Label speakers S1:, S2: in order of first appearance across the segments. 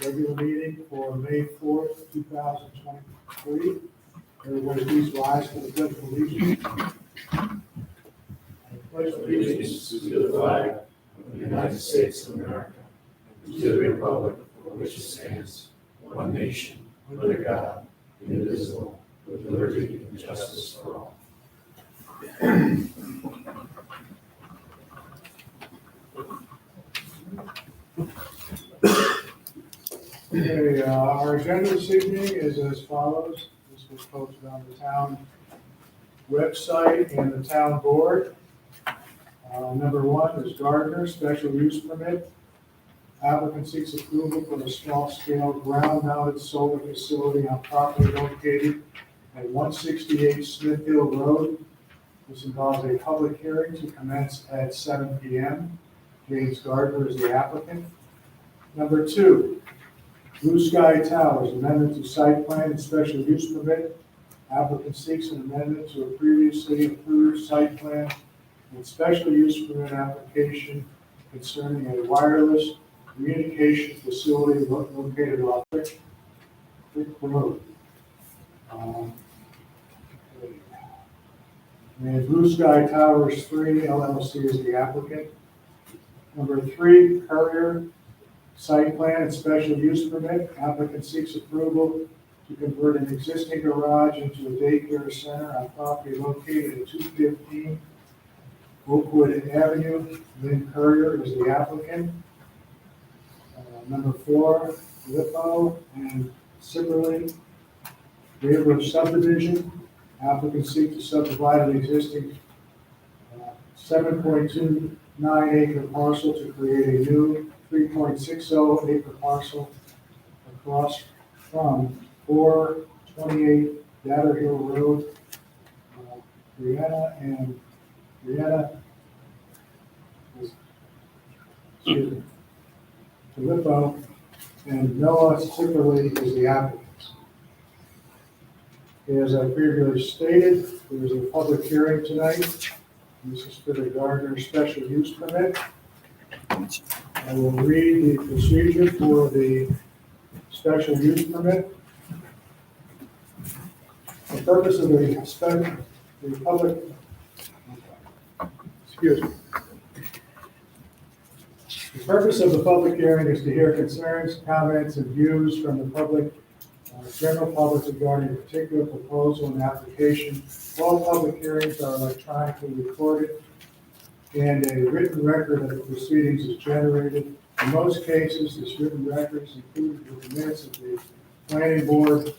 S1: regular meeting for May 4th, 2023. Everybody please rise for the pledge of allegiance. I pledge
S2: Allegiance to the flag of the United States of America, and to the republic for which it stands, one nation, under God, indivisible, with liberty and justice for all.
S1: Okay, our agenda this evening is as follows. This was posted on the town website and the town board. Number one is Gardner, special use permit. Applicant seeks approval for a small-scale ground-mounted solar facility on property located at 168 Smith Hill Road. This involves a public hearing to commence at 7 p.m. James Gardner is the applicant. Number two, Blue Sky Towers, amendment to site plan and special use permit. Applicant seeks an amendment to a previously approved site plan and special use permit application concerning a wireless communication facility located off Crick Road. And Blue Sky Towers 3 LLC is the applicant. Number three, Courier, site plan and special use permit. Applicant seeks approval to convert an existing garage into a daycare center on property located at 215 Oakwood Avenue. Lynn Courier is the applicant. Number four, Lippo and Sipperly, Railroad subdivision. Applicant seeks to subdivide an existing 7.29 acre parcel to create a new 3.60 acre parcel across from 428 Datter Hill Road, Filippo, and Noah Sipperly is the applicant. As I previously stated, there is a public hearing tonight. This is for the Gardner special use permit. I will read the procedure for the special use permit. The purpose of the public, excuse me. The purpose of the public hearing is to hear concerns, comments, and views from the public, general public regarding a particular proposal and application. All public hearings are electronically recorded, and a written record of the proceedings is generated. In most cases, this written record is included with the minutes of the planning board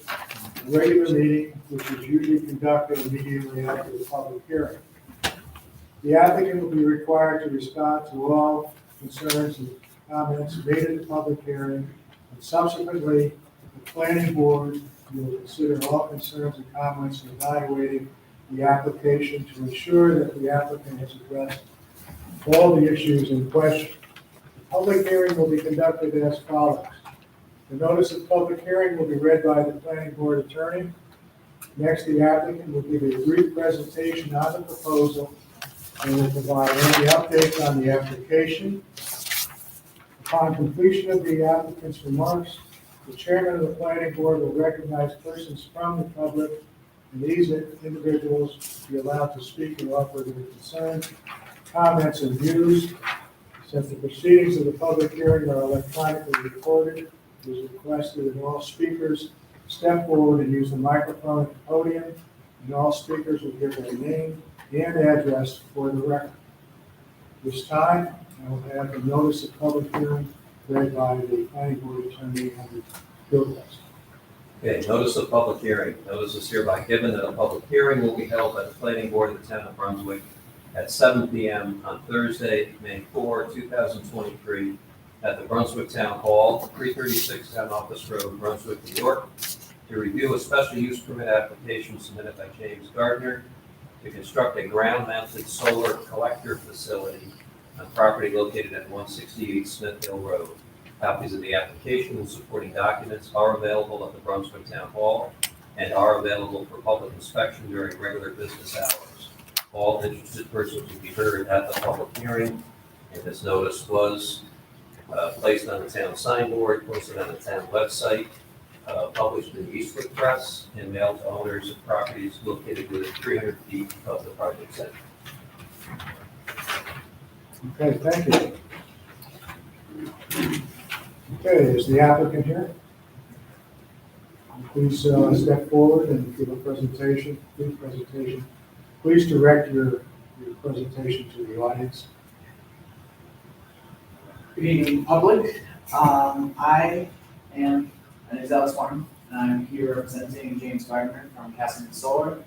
S1: regular meeting, which is usually conducted immediately after the public hearing. The applicant will be required to respond to all concerns and comments made at the public hearing, and subsequently, the planning board will consider all concerns and comments in evaluating the application to ensure that the applicant has addressed all the issues in question. The public hearing will be conducted as follows. The notice of public hearing will be read by the planning board attorney. Next, the applicant will give a brief presentation on the proposal and will provide any updates on the application. Upon completion of the applicant's remarks, the chairman of the planning board will recognize persons from the public, and these individuals will be allowed to speak and offer their concerns, comments, and views. Since the proceedings of the public hearing are electronically recorded, it is requested that all speakers step forward and use the microphone at the podium, and all speakers will give their name and address for the record. This time, I will have the notice of public hearing read by the planning board attorney, Henry Gilchrist.
S3: Okay, notice of public hearing. Notice is hereby given that a public hearing will be held by the planning board of the town of Brunswick at 7 p.m. on Thursday, May 4, 2023, at the Brunswick Town Hall, 336 Town Office Road, Brunswick, New York, to review a special use permit application submitted by James Gardner to construct a ground-mounted solar collector facility on property located at 168 Smith Hill Road. Copies of the application and supporting documents are available at the Brunswick Town Hall and are available for public inspection during regular business hours. All interested persons will be heard at the public hearing, and this notice was placed on the town signboard, posted on the town website, published in the Eastwood Press, and mailed to owners of properties located within 300 feet of the project site.
S1: Okay, thank you. Okay, is the applicant here? Please step forward and give a presentation, brief presentation. Please direct your presentation to the audience.
S4: Good evening, public. I am, my name is Alex Martin, and I'm here representing James Gardner from Castleton Solar.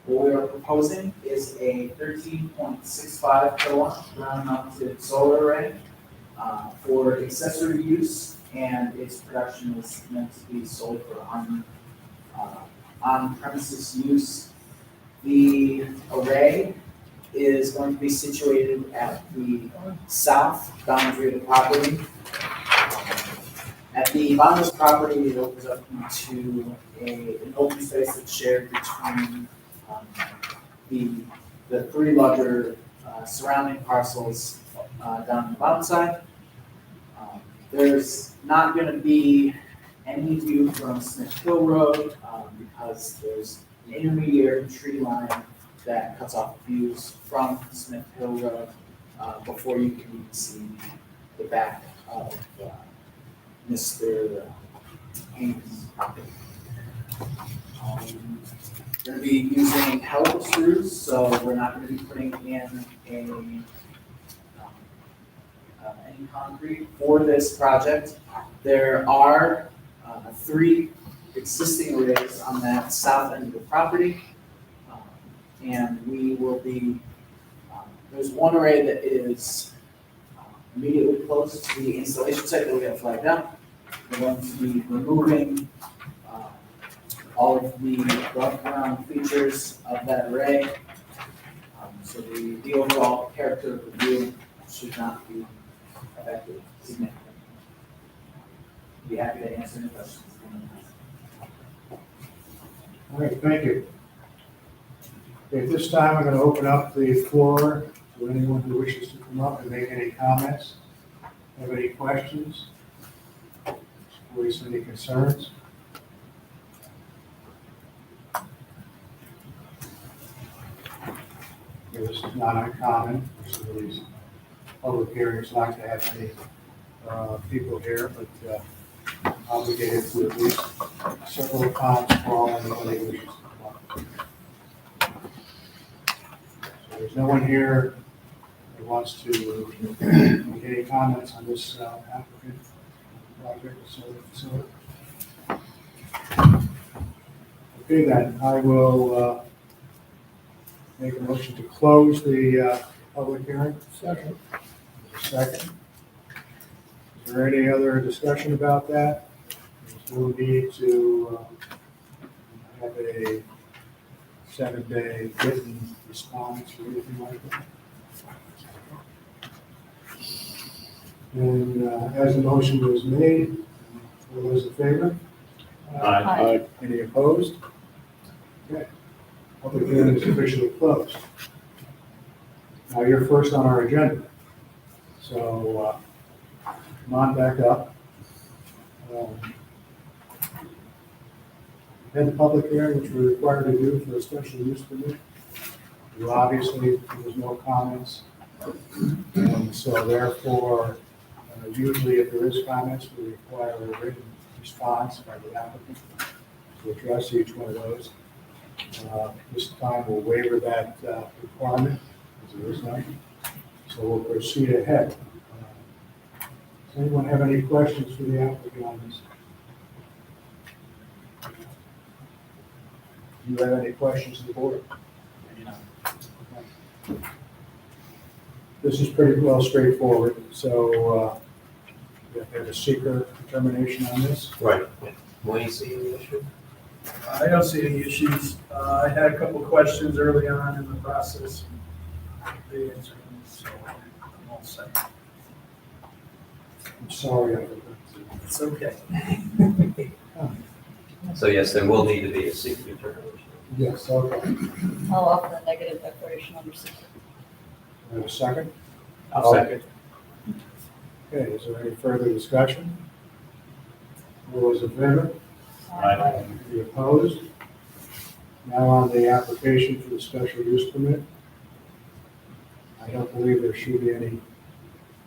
S4: What we are proposing is a 13.65 kilowatt ground-mounted solar array for accessory use, and its production is meant to be sold for on-premises use. The array is going to be situated at the south boundary of the property. At the bottom of this property, it opens up into an open space that's shared between the three larger surrounding parcels down the bottom side. There's not going to be any view from Smith Hill Road because there's an intermediate tree line that cuts off views from Smith Hill Road before you can even see the back of Mr. Haynes' property. We're going to be using helical screws, so we're not going to be putting in any concrete for this project. There are 3 existing arrays on that south end of the property. And we will be, there's one array that is immediately close to the installation site that we have flagged out. We're going to be removing all of the above-ground features of that array. So the overall character of the view should not be affected significantly. Be happy to answer any questions.
S1: All right, thank you. Okay, at this time, I'm going to open up the floor to anyone who wishes to come up and make any comments. Have any questions? Voice any concerns? This is not uncommon. Some of these public hearings like to have many people here, but obligated to at least several times call anybody who wishes to come up. So there's no one here that wants to make any comments on this applicant project, solar facility. Okay, then, I will make a motion to close the public hearing. Second. Second. Is there any other discussion about that? There's no need to have a 7-day written response or anything like that. And as the motion was made, all those in favor?
S2: Aye.
S1: Any opposed? Okay. Public hearing is officially closed. Now you're first on our agenda. So come on back up. Had the public hearing, which we're required to do for a special use permit. You obviously, there was no comments. And so therefore, usually if there is comments, we require a written response by the applicant to address each one of those. This time we'll waiver that requirement, as there is none. So we'll proceed ahead. Does anyone have any questions for the applicant on this? Do you have any questions of the board? This is pretty well straightforward, so you have to have a seeker determination on this.
S3: Right. Wayne, see any issue?
S5: I don't see any issues. I had a couple of questions early on in the process. They answered them, so I'm all set.
S1: I'm sorry. I forgot
S5: It's okay.
S3: So yes, there will need to be a secret determination.
S1: to- Yes, okay.
S6: I'll offer a negative declaration under secret.
S1: Have a second?
S2: I'll second.
S1: Okay, is there any further discussion? All those in favor?
S2: Aye.
S1: Any opposed? Now on the application for the special use permit. I don't believe there should be any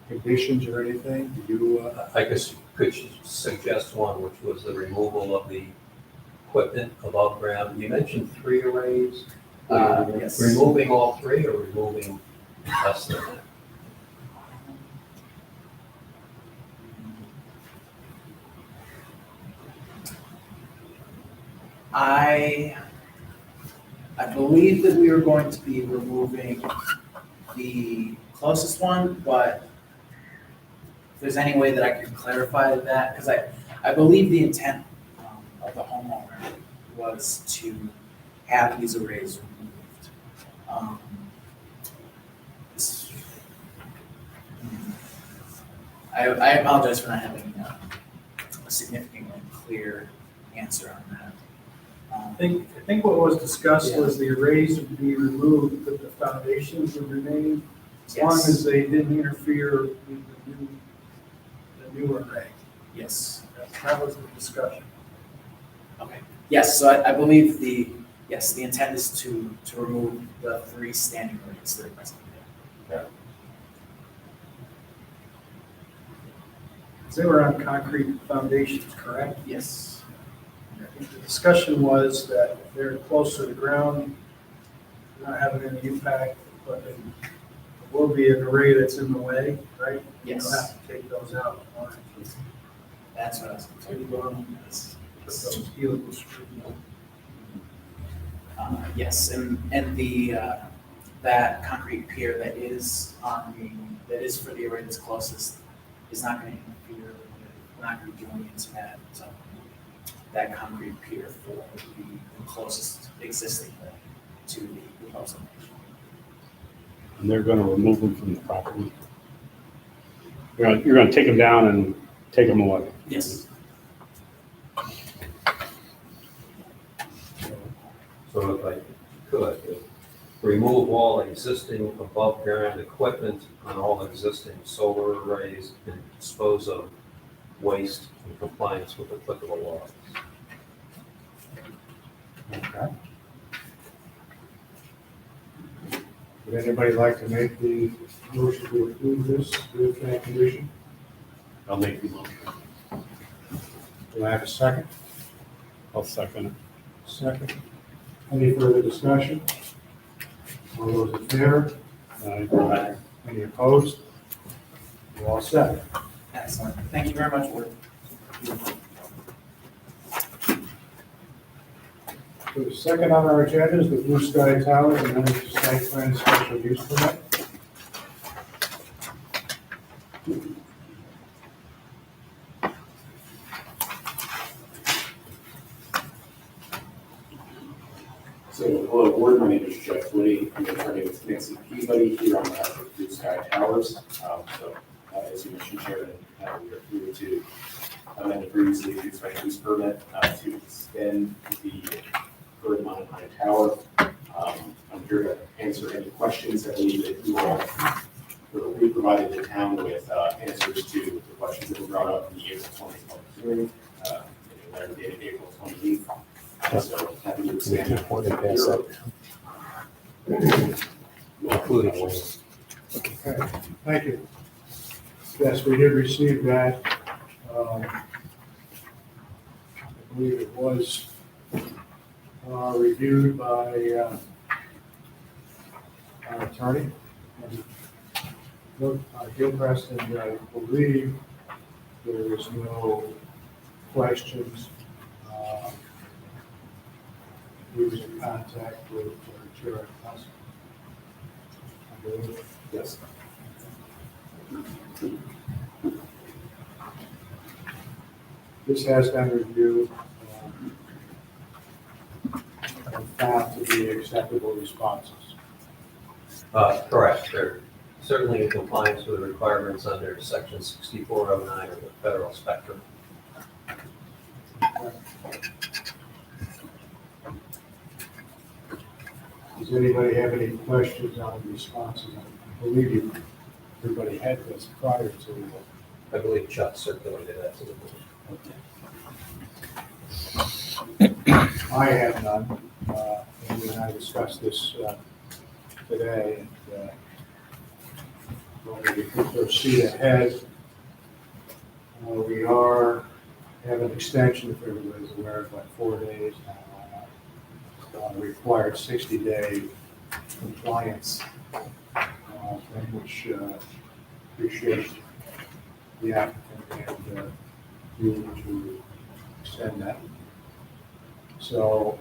S1: conditions or anything. Do you,
S3: I guess you could suggest one, which was the removal of the equipment above ground. You mentioned 3 arrays.
S4: Yes.
S3: Removing all 3 or removing less than that?
S4: I believe that we were going to be removing the closest one, but if there's any way that I could clarify that, because I believe the intent of the homeowner was to have these arrays removed. this- I apologize for not having a significantly clear answer on that.
S5: I think what was discussed was the arrays would be removed, but the foundations would remain as long
S4: Yes.
S5: as they didn't interfere with the new array.
S4: Yes.
S5: That was the discussion.
S4: Okay, yes, so I believe the intent is to remove the 3 standing arrays that are present there.
S5: They were on concrete foundations, correct?
S4: Yes.
S5: I think the discussion was that if they're close to the ground, not having any impact, but there will be an array that's in the way, right?
S4: Yes.
S5: You'll have to take those out.
S4: That's what I was concerned about.
S5: Put those helical screws in.
S4: Yes, and the, that concrete pier that is for the array that's closest is not going to interfere with, we're not going to be doing into that concrete pier for the closest existing array to the proposed location.
S6: And they're gonna remove them from the property. You're gonna take them down and take them away.
S4: Yes.
S3: So if I could, remove all existing above ground equipment on all existing solar arrays and dispose of waste in compliance with applicable laws.
S1: okay. Would anybody like to make the motion to approve this with that condition?
S6: I'll make the motion.
S1: Do I have a second?
S6: I'll second it.
S1: Second. Any further discussion? All those in favor?
S6: Aye.
S1: Any opposed? You're all set.
S4: Excellent. Thank you very much, Ward.
S1: So the second on our agenda is the Blue Sky Towers and Energy Site Plan Special Use Permit.
S7: So, hello, board, my name is Jeff Woody, I'm attorney with Nancy Peabody here on behalf of Blue Sky Towers. As you mentioned, Chairman, we are here to amend the previously issued special use permit to extend the current monopine tower. I'm here to answer any questions that you all, we provided the town with answers to the questions that were brought up in the April 20th hearing, in the letter dated April 28th. So happy to expand.
S3: Including waste.
S1: Okay, thank you. Yes, we did receive that. I believe it was reviewed by our attorney. Gilchrist, and I believe there is no questions. He was in contact with Chair Huss. I believe.
S7: Yes.
S1: This has been reviewed and found to be acceptable responses.
S3: Correct. They're certainly in compliance with the requirements under section 6409 of the federal spectrum.
S1: Does anybody have any questions on the responses? I believe everybody had this prior to
S3: I believe Chuck circulated that to the board.
S1: I have none. Andy and I discussed this today, and when we proceed ahead, we have an extension, if everybody's aware, of like 4 days now. Required 60-day compliance thing, which appreciate the applicant and you to extend that. So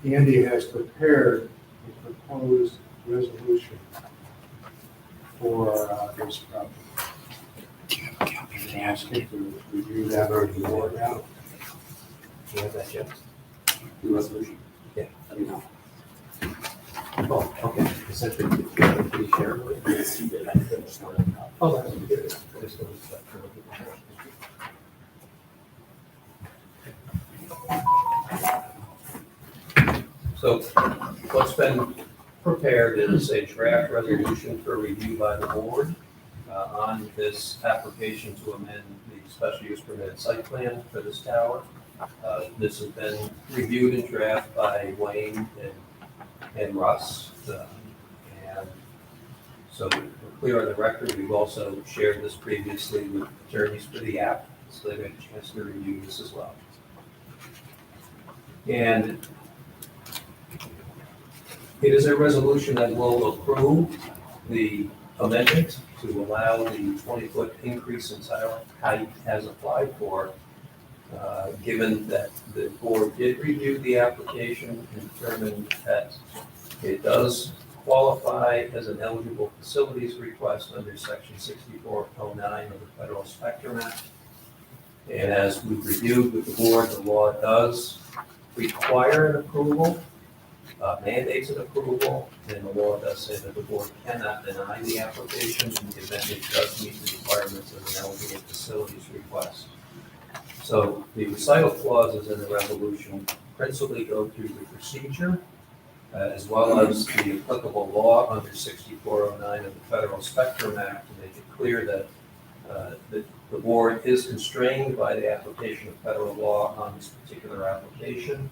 S1: Andy has prepared a proposed resolution for this project. And ask him to review that or more now.
S3: You have that, Jeff?
S7: The resolution.
S3: Yeah.
S7: Let me know.
S3: Oh, okay. Essentially, please share.
S7: Yes, you did. I finished one.
S3: Oh, that's good. Just those that for the people. So what's been prepared is a draft resolution for review by the board on this application to amend the special use permit site plan for this tower. This has been reviewed in draft by Wayne and Russ. And so we're clear on the record. We've also shared this previously with attorneys for the app, so they've had a chance to review this as well. And it is a resolution that will approve the amendment to allow the 20-foot increase in tower height as applied for, given that the board did review the application and determined that it does qualify as an eligible facilities request under section 6409 of the Federal Spectrum Act. And as we've reviewed with the board, the law does require an approval, mandates an approval, and the law does say that the board cannot deny the application in the event it does meet the requirements of an eligible facilities request. So the recital clauses in the resolution principally go through the procedure, as well as the applicable law under 6409 of the Federal Spectrum Act to make it clear that the board is constrained by the application of federal law on this particular application.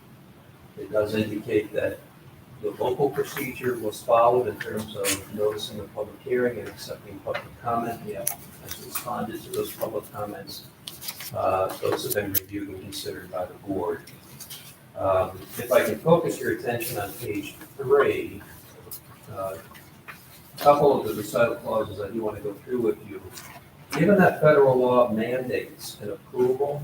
S3: It does indicate that the local procedure was followed in terms of noticing a public hearing and accepting public comment. The applicant has responded to those public comments. Those have been reviewed and considered by the board. If I can focus your attention on page 3, a couple of the recital clauses I do want to go through with you. Given that federal law mandates an approval,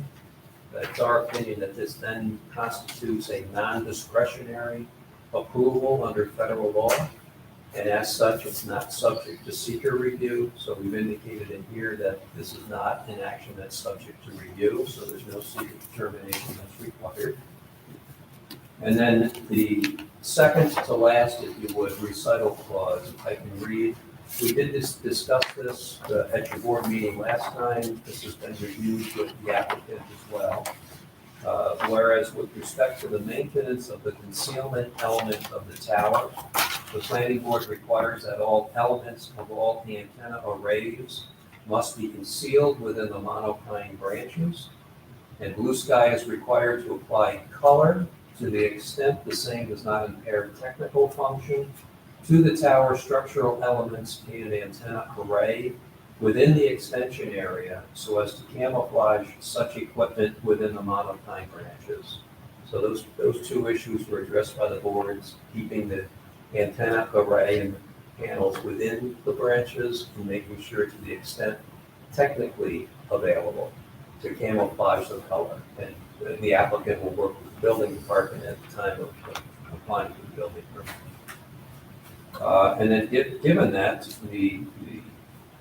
S3: it's our opinion that this then constitutes a non-discretionary approval under federal law. And as such, it's not subject to seeker review. So we've indicated in here that this is not an action that's subject to review. So there's no seeker determination that's required. And then the second to last, if you would, recital clause, if I can read. We did discuss this at your board meeting last time. This has been reviewed with the applicant as well. Whereas with respect to the maintenance of the concealment element of the tower, the planning board requires that all elements of all the antenna arrays must be concealed within the monopine branches. And Blue Sky is required to apply color to the extent the same does not impair technical function to the tower structural elements in an antenna array within the extension area so as to camouflage such equipment within the monopine branches. So those two issues were addressed by the boards, keeping the antenna array and panels within the branches and making sure to the extent technically available to camouflage the color. And the applicant will work with the building department at the time of applying for the building permit. And then given that, the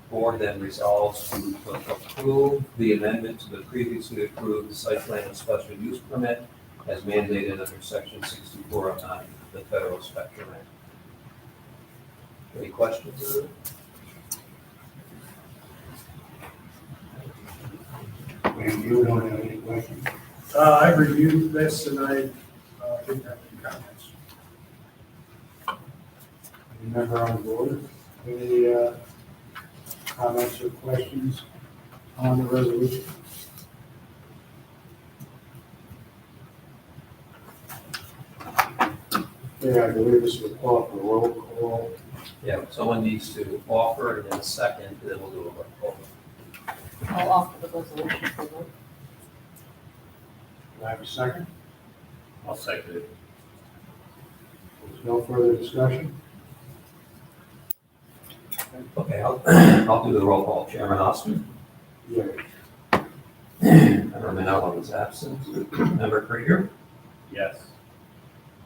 S3: board then resolves to approve the amendment to the previously approved site plan and special use permit as mandated under section 6409 of the Federal Spectrum Act. Any questions?
S1: Wayne, you don't have any questions?
S5: I reviewed this and I didn't have any comments.
S1: Any member on the board, any comments or questions? on the resolution? Yeah, I believe this will call for roll call.
S3: Yeah, someone needs to offer and then second, then we'll do a roll call.
S8: I'll offer the resolution for vote.
S1: Do I have a second?
S2: I'll second it.
S1: There's no further discussion?
S3: Okay, I'll do the roll call. Chairman Osman,
S1: Yeah.
S3: Member Manella is absent. Member Krieger,
S2: Yes.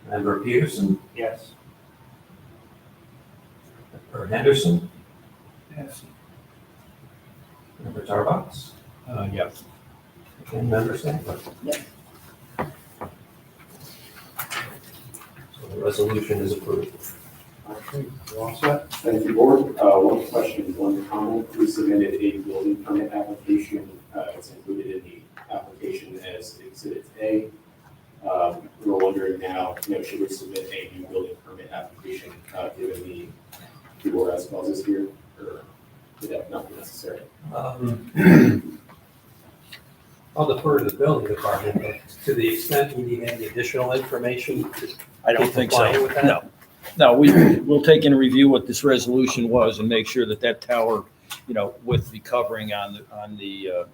S3: Member Peterson,
S2: Yes.
S3: Member Henderson,
S2: Yes.
S3: Member Tarbox,
S2: Yes.
S3: and Member Stanford.
S8: Yes.
S3: So the resolution is approved.
S1: Okay, you all set?
S7: Thank you, board. One question, one comment. We submitted a building permit application. It's included in the application as Exhibit A. We're wondering now, should we submit a new building permit application, given the whereas clauses here, or would that not be necessary?
S3: I'll defer to the building department, but to the extent we need any additional information.
S9: I don't think
S3: Complying
S9: so.
S3: with that?
S9: No. No, we'll take and review what this resolution was and make sure that that tower, with the covering on the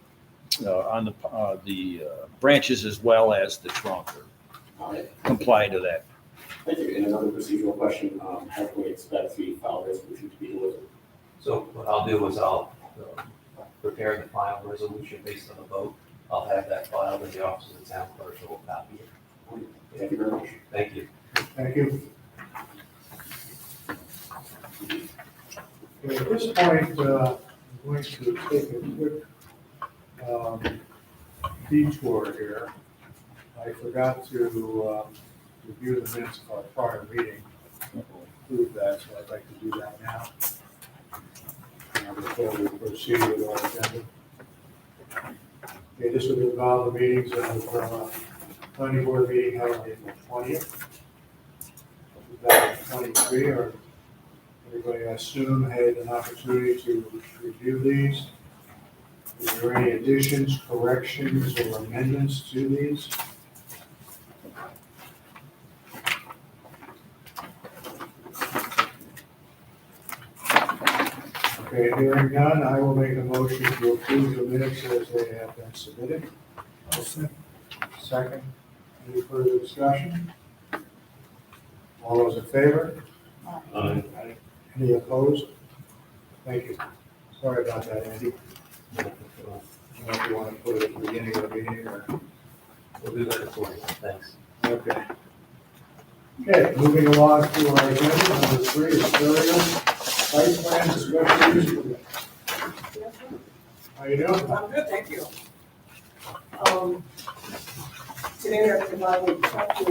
S9: branches as well as the trunk
S7: All right,
S9: comply to that.
S7: thank you. And another procedural question, how can we expect the file resolution to be delivered?
S3: So what I'll do is I'll prepare the final resolution based on the vote. I'll have that filed in the office of the town clerk, so we'll copy it.
S7: Thank you very much.
S3: Thank you.
S1: Thank you. Okay, at this point, I'm going to take a quick detour here. I forgot to review the minutes of our prior meeting. Include that, so I'd like to do that now. Before we proceed with our agenda. Okay, this would involve the meetings of planning board meeting held on April 20th. 2023, or everybody, I assume, had an opportunity to review these. Is there any additions, corrections, or amendments to these? Okay, hearing none, I will make a motion to approve the minutes as they have been submitted. Second, any further discussion? All those in favor? Any opposed? Thank you. Sorry about that, Andy. I don't know if you want to put it at the beginning of the meeting or,
S3: We'll do that for you. Thanks.
S1: okay. Okay, moving along to our agenda, number 3 is burial, site plan, special use permit. How you doing?
S10: I'm good, thank you. Today I provided a copy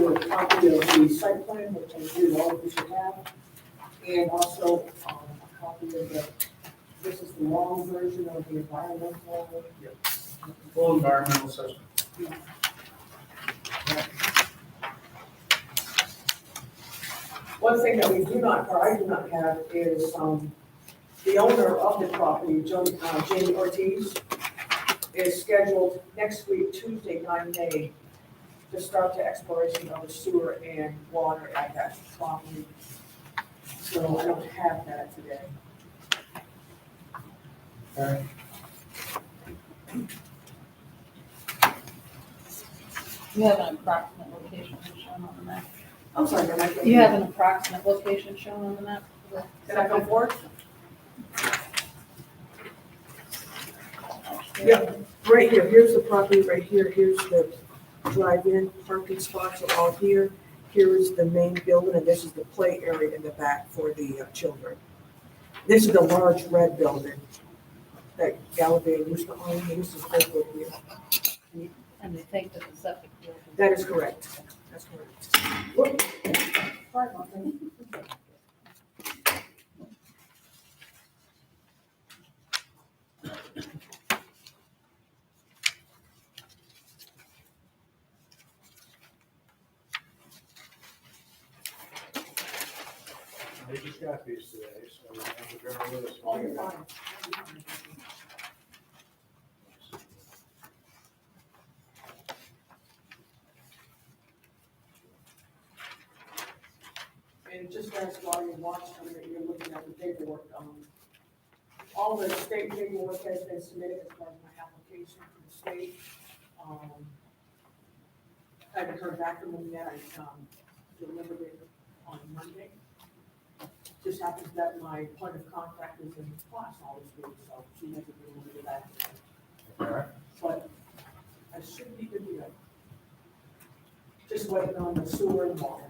S10: of the site plan, which I believe all of you should have, and also a copy of this is the long version of the environmental.
S5: Full environmental assessment.
S10: One thing that we do not, or I do not have, is the owner of the property, Jamie Ortiz, is scheduled next week, Tuesday, 9 May, to start the exploration of the sewer and water at that property. So I don't have that today.
S1: Okay.
S8: You have an approximate location shown on the map.
S10: I'm sorry, can I?
S8: You have an approximate location shown on the map?
S10: Can I come forward? Yeah, right here, here's the property right here, here's the drive-in, parking spots are all here. Here is the main building, and this is the play area in the back for the children. This is the large red building that Gallaudet used to own, he used to live with here.
S8: And they think that the septic field is.
S10: That is correct, that's correct. Whoop. Sorry about that.
S1: I just got these today, so we have to bear with us.
S10: Oh, you're fine. process while you're watching, you're looking at the paperwork. All the state paperwork has been submitted as part of my application to the state. I haven't heard back from them yet. I delivered it on Monday. Just happens that my point of contact is in class all this week, so she hasn't been able to get back to me. But I should be good to go. Just waiting on the sewer and water.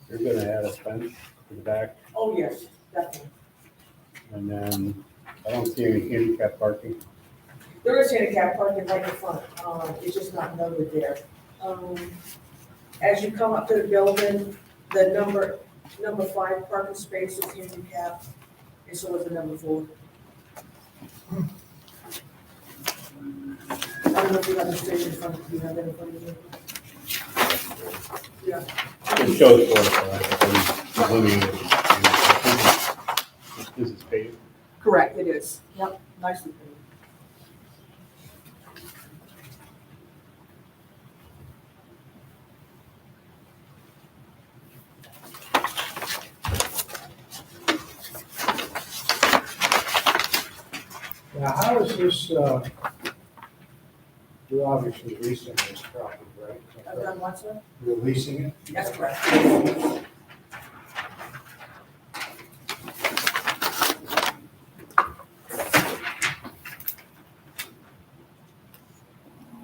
S6: You're gonna add a fence to the back,
S10: Oh, yes, definitely.
S6: and then I don't see any handicap parking.
S10: There is handicap parking right in front, it's just not noted there. As you come up to the building, the number 5 parking space is handicapped, and so is the number 4. I don't know if you understand in front of you, have that in front of you? Yeah,
S6: It shows for it, but eliminated. This is paved.
S10: correct, it is. Yep, nicely put.
S1: Now, how is this, you're obviously leasing this property, right?
S10: I've done what, sir?
S1: You're leasing it?
S10: That's correct.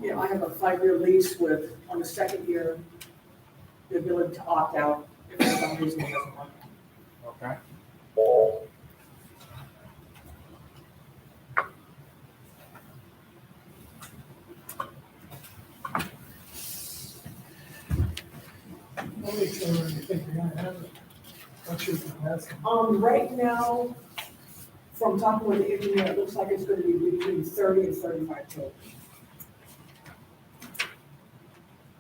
S10: Yeah, I have a 5-year lease with, on the second year, the ability to opt out if for some reason it doesn't work.
S1: Okay.
S5: How many children do you think you're gonna have? What's your capacity?
S10: Right now, from talking with the engineer, it looks like it's gonna be between 30 and 35 children.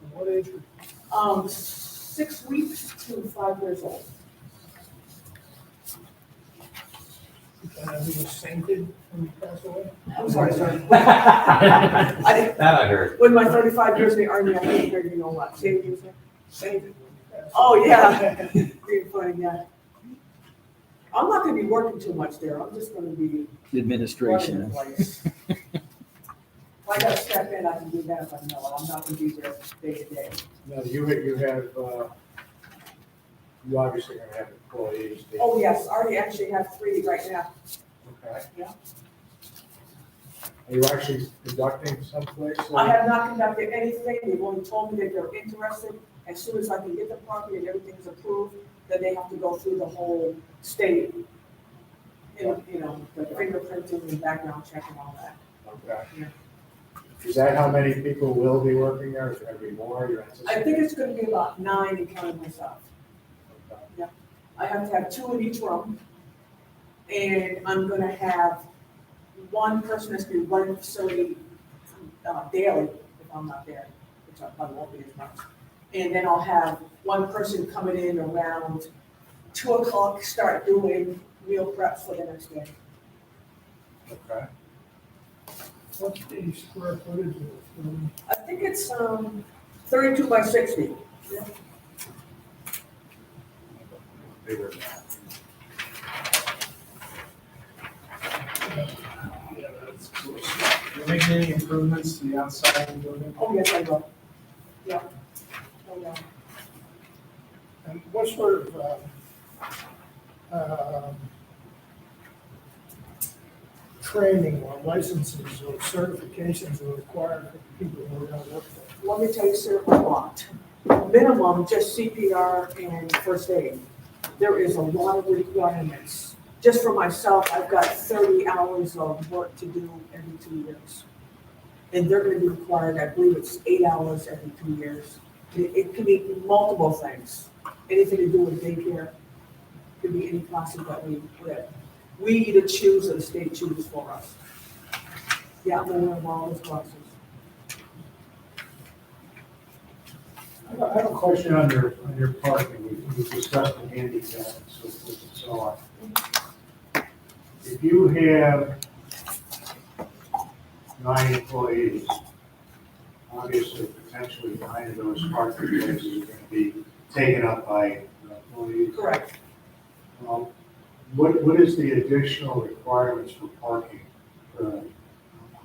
S5: And what age group?
S10: 6 weeks to 5 years old.
S5: He was sainted when he passed away?
S10: I'm sorry, sir. I didn't,
S3: That I heard.
S10: when my 35 years in the army, I didn't hear, you know what, say it again, sir? Sainted. Oh, yeah. Being funny, yeah. I'm not gonna be working too much there, I'm just gonna be running the
S9: Administration.
S10: place. If I gotta step in, I can do that if I know it, I'm not gonna be there day to day.
S1: Now, you have, you obviously gonna have employees.
S10: Oh, yes, I already actually have 3 right now.
S1: Okay.
S10: Yeah.
S1: Are you actually conducting someplace?
S10: I have not conducted anything, they've only told me that they're interested. As soon as I can get the property and everything's approved, then they have to go through the whole state, you know, the fingerprinting and background check and all that.
S1: Okay.
S10: Yeah.
S1: Is that how many people will be working there? Is there gonna be more? You're
S10: I
S1: anticipating?
S10: think it's gonna be about 9 and counting myself. I have to have 2 in each room. And I'm gonna have one person that's gonna be running the facility daily if I'm not there, which I probably won't be as much. And then I'll have one person coming in around 2 o'clock, start doing meal preps for the next day.
S1: Okay.
S5: What's the square footage of this building?
S10: I think it's 32 by 60.
S1: Bigger than that.
S5: Yeah, that's cool. You making any improvements to the outside of the building?
S10: Oh, yes, I will. Yeah. Oh, yeah.
S5: And what sort of training or licenses or certifications are required for the people who are going to work there?
S10: Let me tell you, sir, a lot. Minimum, just CPR and first aid. There is a lot of requirements. Just for myself, I've got 30 hours of work to do every 2 years. And they're gonna be required, I believe it's 8 hours every 2 years. It could be multiple things. Anything to do with daycare, could be any classes that we either choose or the state chooses for us. Yeah, I'm gonna learn all those classes.
S1: I have a question on your parking. We discussed the handicap and so forth and so on. If you have 9 employees, obviously potentially 9 of those parking places are going to be taken up by employees.
S10: Correct.
S1: What is the additional requirements for parking? I'm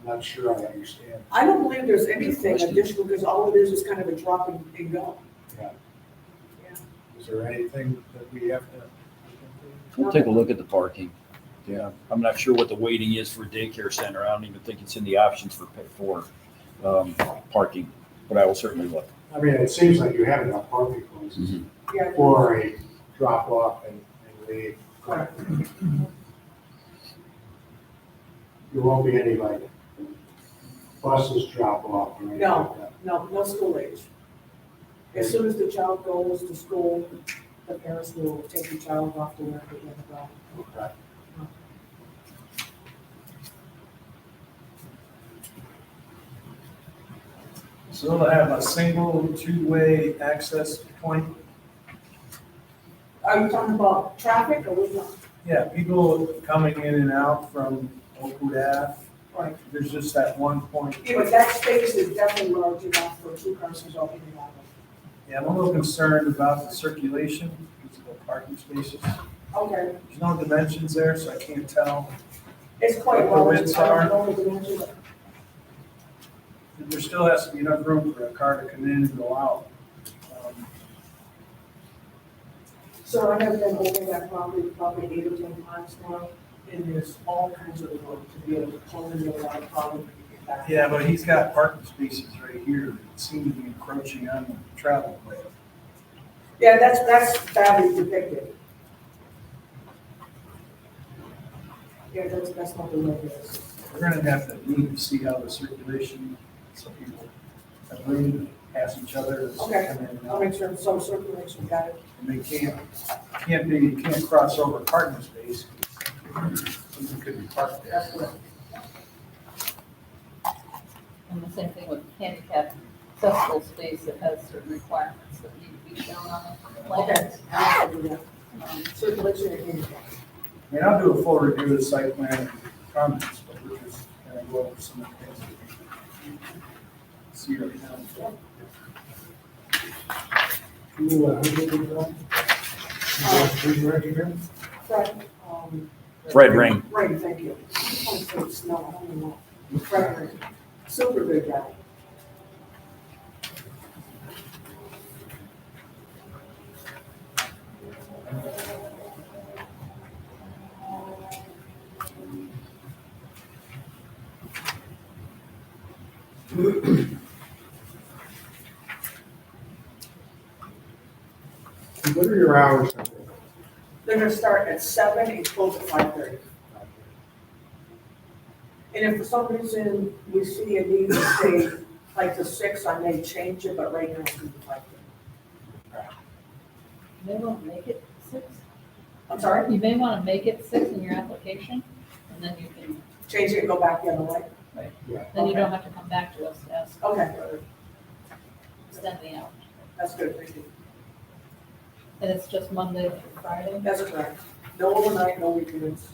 S1: not sure I understand.
S10: I don't believe there's anything additional, because all it is kind of a drop and go.
S1: Is there anything that we have to?
S9: We'll take a look at the parking. Yeah, I'm not sure what the waiting is for a daycare center. I don't even think it's in the options for parking, but I will certainly look.
S1: I mean, it seems like you have enough parking places
S10: Yeah.
S1: for a drop off and leave.
S10: Correct.
S1: There won't be any like buses drop off or anything
S10: No.
S1: like that.
S10: No school age. As soon as the child goes to school, the parents will take the child off to wherever they want to go.
S1: Okay.
S5: So they'll have a single two-way access point.
S10: Are you talking about traffic or what? Not?
S5: Yeah, people coming in and out from Oakwood Ave.
S10: Right.
S5: There's just that one point.
S10: Yeah, but that space is definitely large enough for two cars to go in and out of.
S5: Yeah, I'm a little concerned about the circulation, because of the parking spaces.
S10: Okay,
S5: There's no dimensions there, so I can't tell.
S10: it's quite
S5: What the
S10: large.
S5: widths
S10: I
S5: are.
S10: don't know the dimensions.
S5: There still has to be enough room for a car to come in and go out.
S10: So I have been over that property probably 8 or 10 times now, and there's all kinds of room to be able to pull in without a problem when you get back.
S5: Yeah, but he's got parking spaces right here that seem to be encroaching on the travel way.
S10: Yeah, that's badly depicted. Yeah, that's not the way it is.
S5: We're gonna have to need to see how the circulation, so people have room to pass each other. as they
S10: Okay.
S5: come in and
S10: I'll
S5: out.
S10: make sure some circulation got it.
S5: And they can't cross over a parking space. Something could be parked there.
S10: That's correct.
S8: And the same thing with handicap accessible space that has certain requirements that need to be shown on the
S10: Okay.
S8: plans.
S10: I'll do that. Circulation and handicap.
S5: I mean, I'll do a full review of the site plan and comments, but we're just gonna go over some of the things that we see right now.
S1: Who did it go? Who's your engineer?
S10: Fred,
S9: Fred Ring.
S10: Ring, thank you. Oh, so it's no, I don't know. Fred Ring, super good guy.
S1: What are your hours?
S10: They're gonna start at 7 and close at 5:30. And if for some reason we see a need to stay like to 6, I may change it, but right now it's gonna be 5:30.
S8: You may want to make it 6.
S10: I'm sorry,
S8: You may want to make it 6 in your application, and then you can,
S10: change it and go back the other way.
S8: then you don't have to come back to us to ask
S10: Okay,
S8: for extend the hours.
S10: that's good, thank you.
S8: And it's just Monday through Friday?
S10: That's correct. No overnight, no weekends.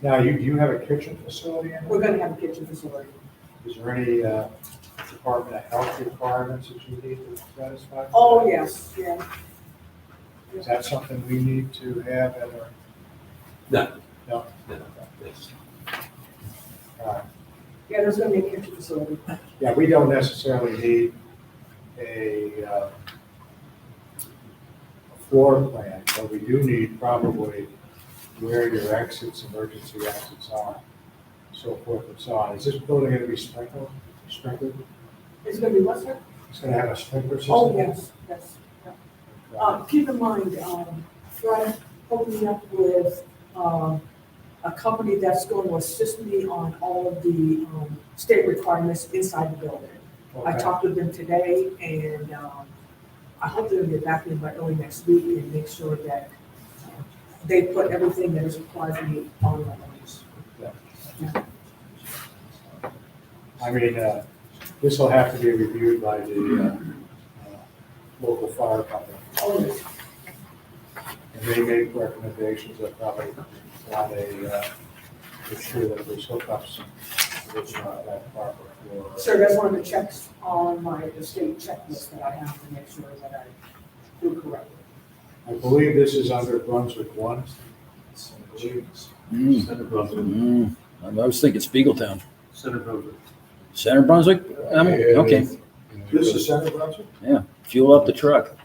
S1: Now, you have a kitchen facility in
S10: We're
S1: there?
S10: gonna have a kitchen facility.
S1: Is there any Department of Health requirements that you need to satisfy?
S10: Oh, yes, yeah.
S1: Is that something we need to have at our?
S3: No.
S1: No.
S3: Yes.
S10: Yeah, there's gonna be a kitchen facility.
S1: Yeah, we don't necessarily need a floor plan, but we do need probably where your exits, emergency exits are, so forth and so on. Is this building going to be sprinkled?
S10: It's gonna be what, sir?
S1: It's going to have a sprinkler system?
S10: Oh, yes, yes. Keep in mind, Fred hooked me up with, a company that's going to assist me on all of the, state requirements inside the building. I
S1: Okay.
S10: talked with them today, and, I hope they'll get back to me by early next week and make sure that they put everything that is required of me on the list.
S1: I mean, this will have to be reviewed by the local fire company.
S10: Oh, yes.
S1: And they make recommendations that probably want to make sure that there's hookups it's not that proper for.
S10: So that's one of the checks on my estate checklist that I have to make sure that I do correctly.
S1: I believe this is under Brunswick 1.
S9: Mm,
S6: Center Brunswick.
S9: mm. I was thinking Spiegeltown.
S6: Center Brunswick.
S9: Center Brunswick? Okay,
S1: This is Center Brunswick?
S9: fuel up the truck.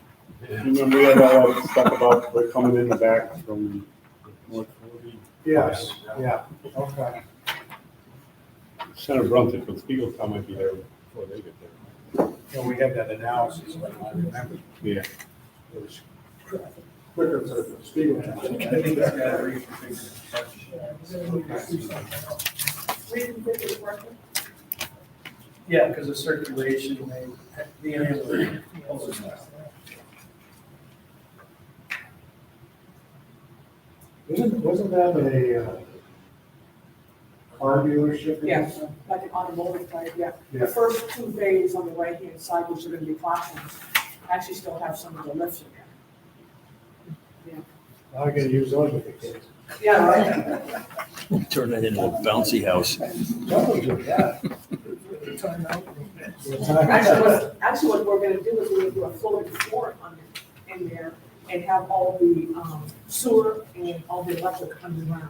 S6: Remember we had all that stuff about they're coming in the back from North 40?
S1: Yes, yeah, okay.
S6: Center Brunswick, but Spiegeltown might be there before they get there.
S1: And we had that analysis, like, I remember.
S6: Yeah.
S1: It was quicker to the speed.
S5: I think it's got to reconfigure.
S10: Reconfigure the question?
S5: Yeah, because of circulation, they, being able to pull it out.
S1: Wasn't that a car dealership?
S10: Yes, like an automotive type, yeah.
S1: Yeah.
S10: The first two bays on the right-hand side, which are gonna be classrooms, actually still have some of the lifts in there.
S1: Now I gotta use those with the kids.
S10: Yeah, right?
S9: Turn that into a bouncy house.
S10: Actually, what we're gonna do is we're gonna do a floating floor in there and have all the sewer and all the electric underground,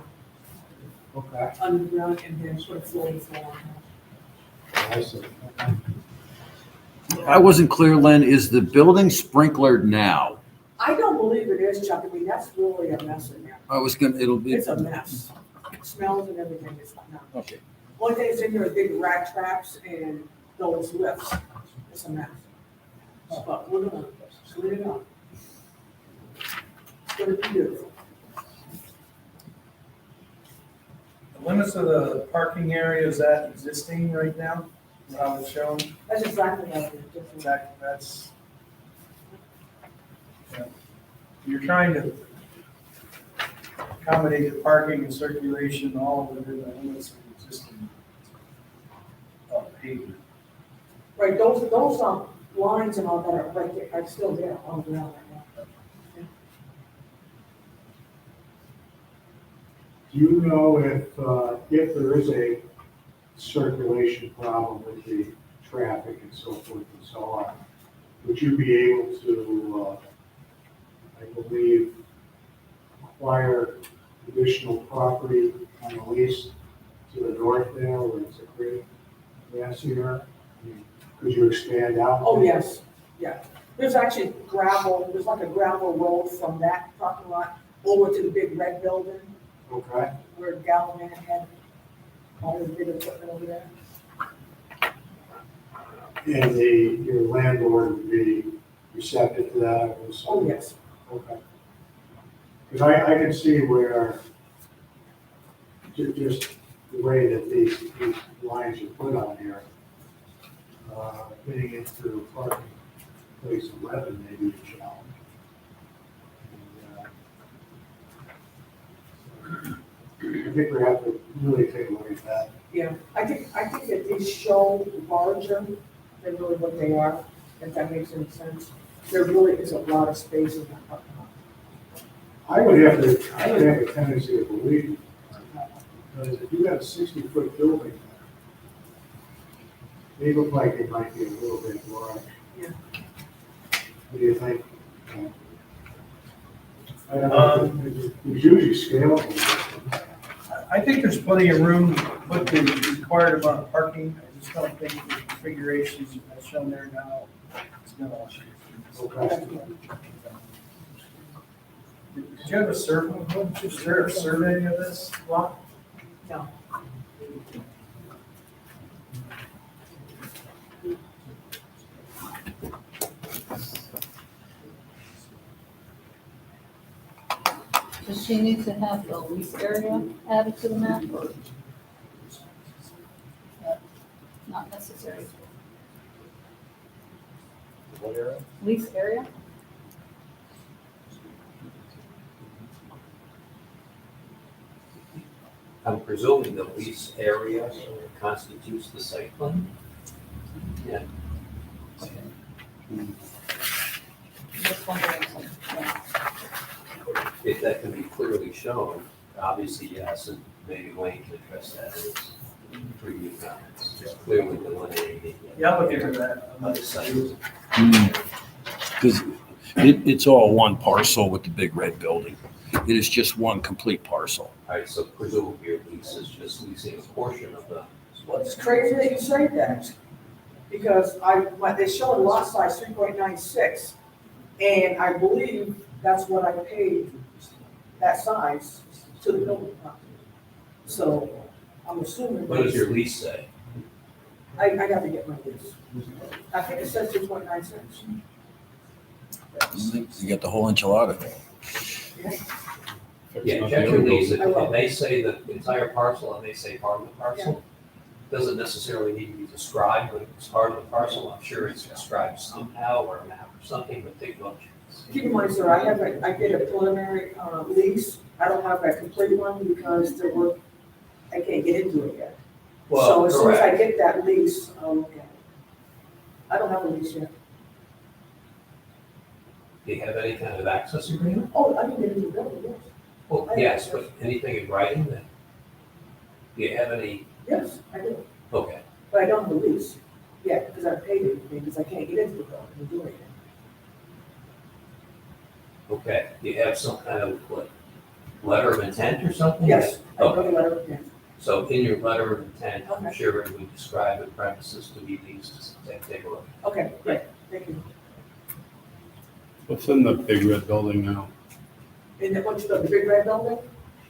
S1: Okay,
S10: and then put a floating floor on
S1: I see.
S9: I wasn't clear, Len, is the building sprinklered now?
S10: I don't believe it is, Chuck, I mean, that's really a mess in there.
S9: I was gonna, it'll be,
S10: It's a mess. It smells and everything, it's not.
S9: okay.
S10: One thing that's in there are big rat traps and those lifts. It's a mess. But we're gonna clean it up. It's gonna be beautiful.
S5: The limits of the parking area, is that existing right now? How it's shown?
S10: That's exactly how it is.
S5: That's. Yeah. You're trying to accommodate the parking and circulation all within the limits of the existing pavement.
S10: Right, those lines and all that are right there, are still there on the ground right now.
S1: Do you know if there is a circulation problem with the traffic and so forth and so on, would you be able to, I believe, acquire additional property on the lease to the north there where it's a green grass here? I mean, could you expand out?
S10: Oh, yes, yeah. There's actually gravel, there's like a gravel road from that parking lot over to the big red building
S1: Okay,
S10: where Galvin had all the big equipment over there.
S1: and your landlord would be receptive to that? I would assume?
S10: Oh, yes.
S1: Okay. Because I can see where just the way that these lines are put on here, getting into parking place 11 may be a challenge. And, I think we have to really take a look at that.
S10: Yeah, I think that these show larger than really what they are, if that makes any sense. There really is a lot of space in that parking lot.
S1: I would have a tendency to believe you, because if you got a 60-foot building, they look like they might be a little bit large.
S10: Yeah.
S1: What do you think? I don't know, it's usually scalable.
S5: I think there's plenty of room with the required amount of parking. I just don't think the configurations as shown there now is gonna.
S1: Okay.
S5: Did you have a survey? Is there a survey of this lot?
S10: No.
S8: Does she need to have the lease area added to the map or? Not necessary.
S6: What area?
S8: Lease area?
S3: I'm presuming the lease area constitutes the site plan? Yeah.
S8: Just wondering, yeah.
S3: If that can be clearly shown, obviously, yes, and maybe Wayne can address that in his preview comments, just clearly delineating the.
S5: Yeah, I'll look into that.
S3: Other sections.
S9: Because it's all one parcel with the big red building. It is just one complete parcel.
S3: All right, so presumably your lease is just leasing a portion of the,
S10: Well, it's crazy that you say that, because they show a lot size 3.96, and I believe that's what I paid that size to the building company. So I'm assuming.
S3: what does your lease say?
S10: I got to get my lease. I think it says 3.96.
S9: You got the whole enchilada.
S3: Yeah, check your lease, it may say the entire parcel, it may say part of the parcel. Doesn't necessarily need to be described, but if it's part of the parcel, I'm sure it's described somehow or a map or something, but take a look.
S10: Keep in mind, sir, I get a preliminary lease. I don't have that complete one because I can't get into it yet. So
S3: Well,
S10: as soon as I
S3: correct.
S10: get that lease, I'll look at it. I don't have a lease yet.
S3: Do you have any kind of access agreement?
S10: Oh, I can get into the building, yes.
S3: Well, yes, but anything in writing that? Do you have any,
S10: Yes, I do.
S3: okay,
S10: But I don't have a lease yet because I've paid it because I can't get into the building and do it yet.
S3: okay. Do you have some kind of, what, letter of intent or something?
S10: Yes, I
S3: Okay.
S10: wrote a letter of intent.
S3: So in your letter of intent, I'm
S10: Okay.
S3: sure it would describe the premises to be leased, take a look.
S10: Okay, great, thank you.
S6: What's in the big red building now?
S10: And then once you go to the big red building,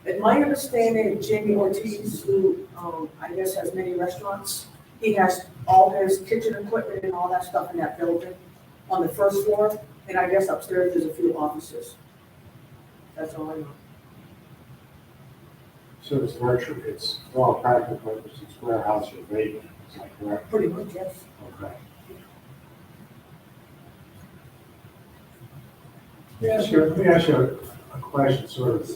S10: and my understanding, Jamie Ortiz, who, I guess has many restaurants, he has all his kitchen equipment and all that stuff in that building on the first floor, and I guess upstairs there's a few offices. That's all I know.
S1: So it's virtual, it's for all practical purposes, it's warehouse or vacant, is that correct?
S10: Pretty much, yes.
S1: Okay. Let me ask you a question, sort of,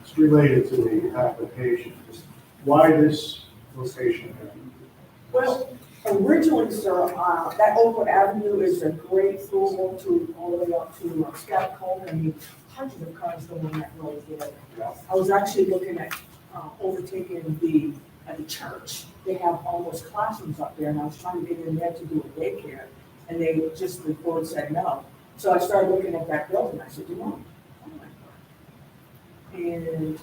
S1: it's related to the application. Why this location?
S10: Well, originally, sir, that Oakwood Avenue is a great through to all the way up to Scott Cove, and hundreds of cars go on that road there. I was actually looking at overtaking at the church. They have all those classrooms up there, and I was trying to get in there to do a daycare, and the board said no. So I started looking at that building, I said, you know, and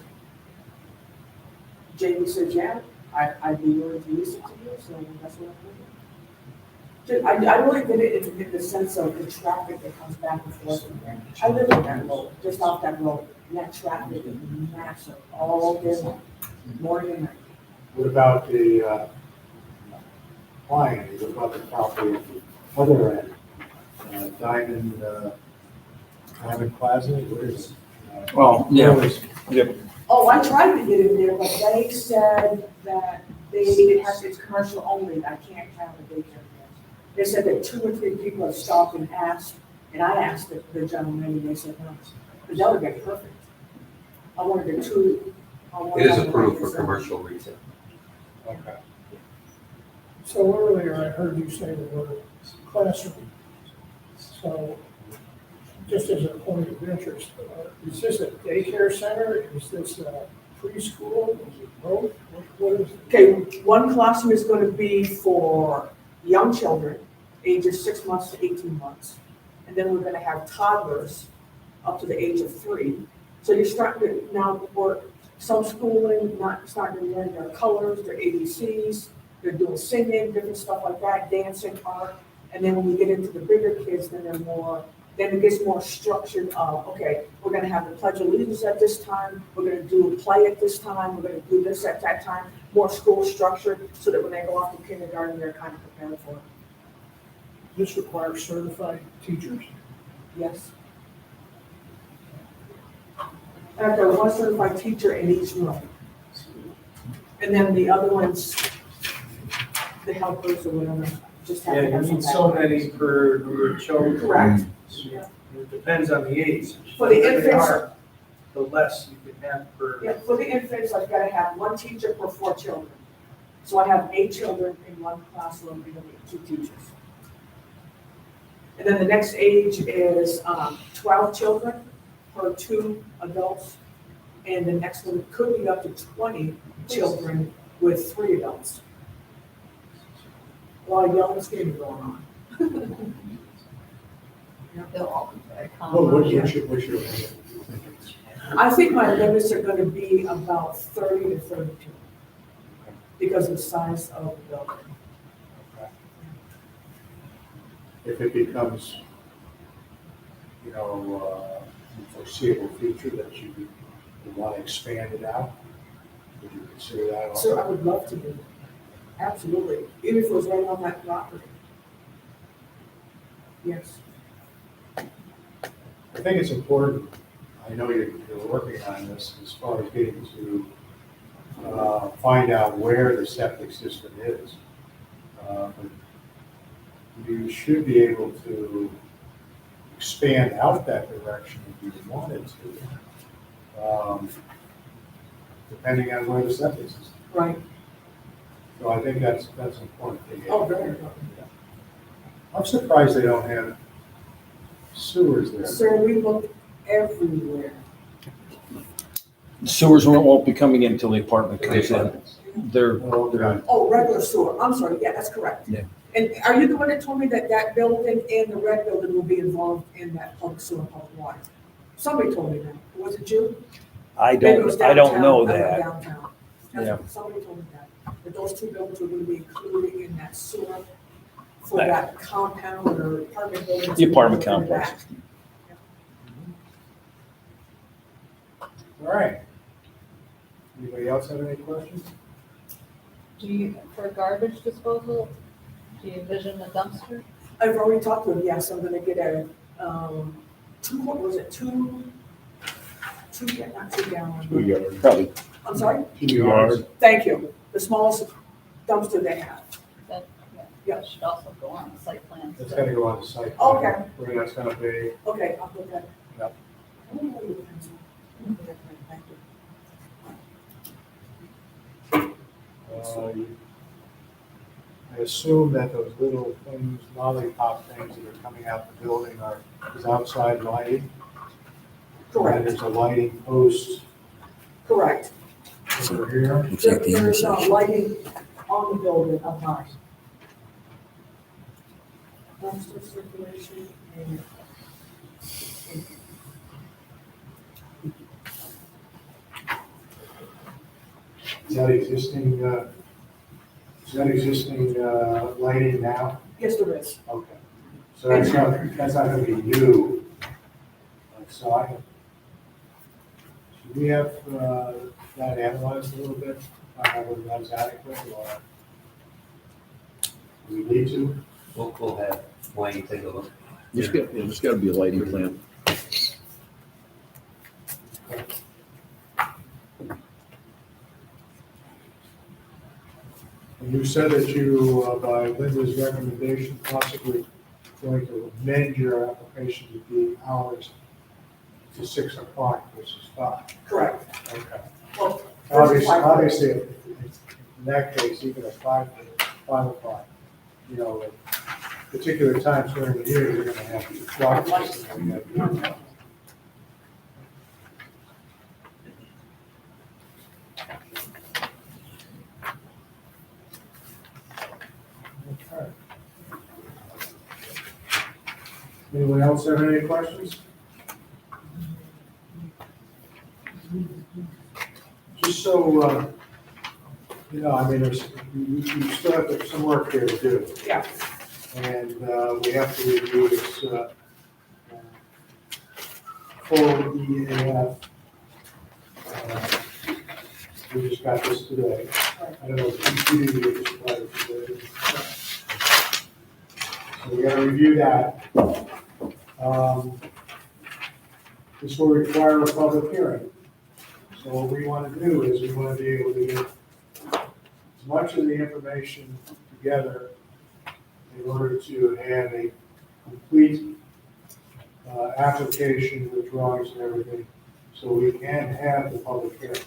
S10: Jamie said, yeah, I'd be willing to lease it to you, so that's what I'm doing. I really did it in the sense of the traffic that comes back and forth from there. I live on that road, just off that road, and that traffic is massive all day long, morning and night.
S1: What about the client, what about the property at the other end? Diamond Plaza, what is it?
S9: Well,
S1: Where is-
S10: Oh, I tried to get in there, but they said that it's commercial only, I can't have a daycare there. They said that 2 or 3 people have stopped and asked, and I asked the gentleman, and they said no. But that would be perfect. I wanted the 2.
S3: It is approved for commercial retail.
S1: Okay.
S11: So earlier I heard you say the word classroom. So just as a point of interest, is this a daycare center? Is this a preschool? Is it both? What is it?
S10: Okay, one classroom is going to be for young children, ages 6 months to 18 months. And then we're going to have toddlers up to the age of 3. So you're starting to now work some schooling, not starting to learn their colors, their ABCs. They're doing singing, different stuff like that, dancing, art. And then when we get into the bigger kids, then it gets more structured. Okay, we're going to have the Pledge of Allegiance at this time. We're going to do a play at this time. We're going to do this at that time. More school structured so that when they go off to kindergarten, they're kind of prepared for it.
S11: This requires certified teachers?
S10: Yes. I have to have one certified teacher in each room. And then the other ones, the helpers or whatever, just have
S5: Yeah,
S10: to
S5: you
S10: have some
S5: need so
S10: background.
S5: many per children.
S10: Correct.
S5: It depends on the age.
S10: For the
S5: The bigger they
S10: infants-
S5: are, the less you can have per.
S10: Yeah, for the infants, I've got to have one teacher per 4 children. So I have 8 children in one classroom and 2 teachers. And then the next age is 12 children per 2 adults. And the next one could be up to 20 children with 3 adults. A lot of yelling and screaming going on.
S8: They'll all be very
S1: Well,
S8: calm.
S1: what's your opinion?
S10: I think my limits are gonna be about 30 to 32 because of the size of the building.
S1: If it becomes, foreseeable future that you would want to expand it out, would you consider that also?
S10: So I would love to do it. Absolutely, even if it was right on that property. Yes.
S1: I think it's important, I know you're working on this as far as getting to find out where the septic system is. But you should be able to expand out that direction if you wanted to, depending on where the septic system is.
S10: Right.
S1: So I think that's important.
S10: Oh, very important.
S1: I'm surprised they don't have sewers there.
S10: Sir, we look everywhere.
S9: Sewers won't be coming in until the apartment comes in. They're,
S10: Oh, regular sewer, I'm sorry, yeah, that's correct.
S9: Yeah.
S10: And are you the one that told me that that building and the red building will be involved in that public sewer and public water? Somebody told me that, was it you?
S9: I
S10: Maybe it was
S9: don't know
S10: downtown,
S9: that.
S10: Downtown.
S9: Yeah.
S10: Somebody told me that those 2 buildings were gonna be included in that sewer for that compound or apartment building.
S9: The apartment complex.
S1: All right. Anybody else have any questions?
S8: Do you, for garbage disposal, do you envision a dumpster?
S10: I've already talked to him, yes, I'm gonna get a, 2, what was it, 2, not 2 gallon.
S9: Probably
S10: I'm sorry?
S6: 2 yards.
S10: Thank you. The smallest dumpster they have.
S8: That,
S10: Yeah.
S8: that should also go on the site plan.
S1: It's gonna go on the site.
S10: Okay.
S1: Where that's gonna be.
S10: Okay, I'll put that.
S1: Yep.
S10: I don't know where your pencil. Thank you.
S1: I assume that those little things, lollipop things that are coming out the building is outside lighting? And
S10: Correct,
S1: there's a lighting post
S10: correct.
S1: over here.
S10: There's lighting on the building up high. Dumpster circulation and.
S1: Is that existing lighting now?
S10: Yes, there is.
S1: Okay. So that's not gonna be new. So should we have that analyzed a little bit, whether that's adequate or do we need to?
S3: We'll have Wayne take a look.
S9: there's got to be a lighting plan.
S1: And you said that you, by Linda's recommendation, possibly going to amend your application to be hours to 6 o'clock versus 5.
S10: Correct.
S1: Okay.
S10: Well, first of all,
S1: Obviously, in that case, even at 5 o'clock, at particular times during the year, you're gonna have the clock system. Okay. Anyone else have any questions? Just so, you still have some work here to do.
S10: Yeah.
S1: And we have to review this full EAF. We just got this today. I don't know if you did this prior to today. So we gotta review that. This will require a public hearing. So what we want to do is we want to be able to get as much of the information together in order to have a complete application with drawings and everything, so we can have the public hearing.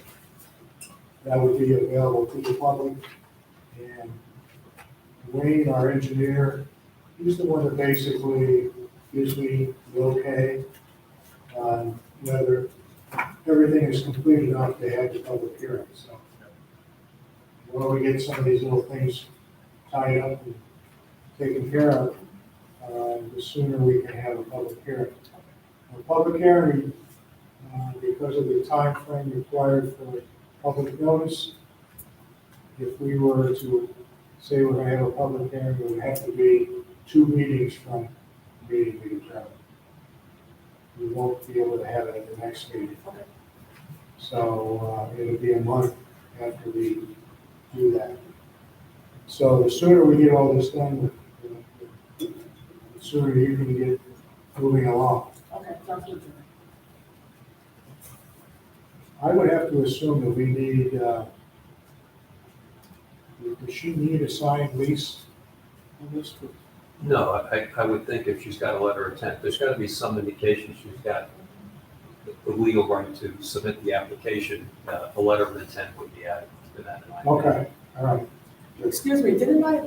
S1: That would be available to the public, and Wayne, our engineer, he's the one that basically gives me the okay on whether everything is complete enough to have the public hearing, so. when we get some of these little things tied up and taken care of, the sooner we can have a public hearing. A public hearing, because of the time frame required for public notice, if we were to say we're gonna have a public hearing, it would have to be 2 meetings from the meeting we determine. We won't be able to have it at the next meeting. So, it'll be a month after we do that. So the sooner we get all this done, the sooner you can get moving along.
S10: Okay, sounds good to me.
S1: I would have to assume that we need, does she need a signed lease on this?
S3: No, I would think if she's got a letter of intent, there's gotta be some indication she's got the legal right to submit the application. A letter of intent would be added to that. in my opinion.
S1: Okay, all right.
S10: Excuse me, didn't I,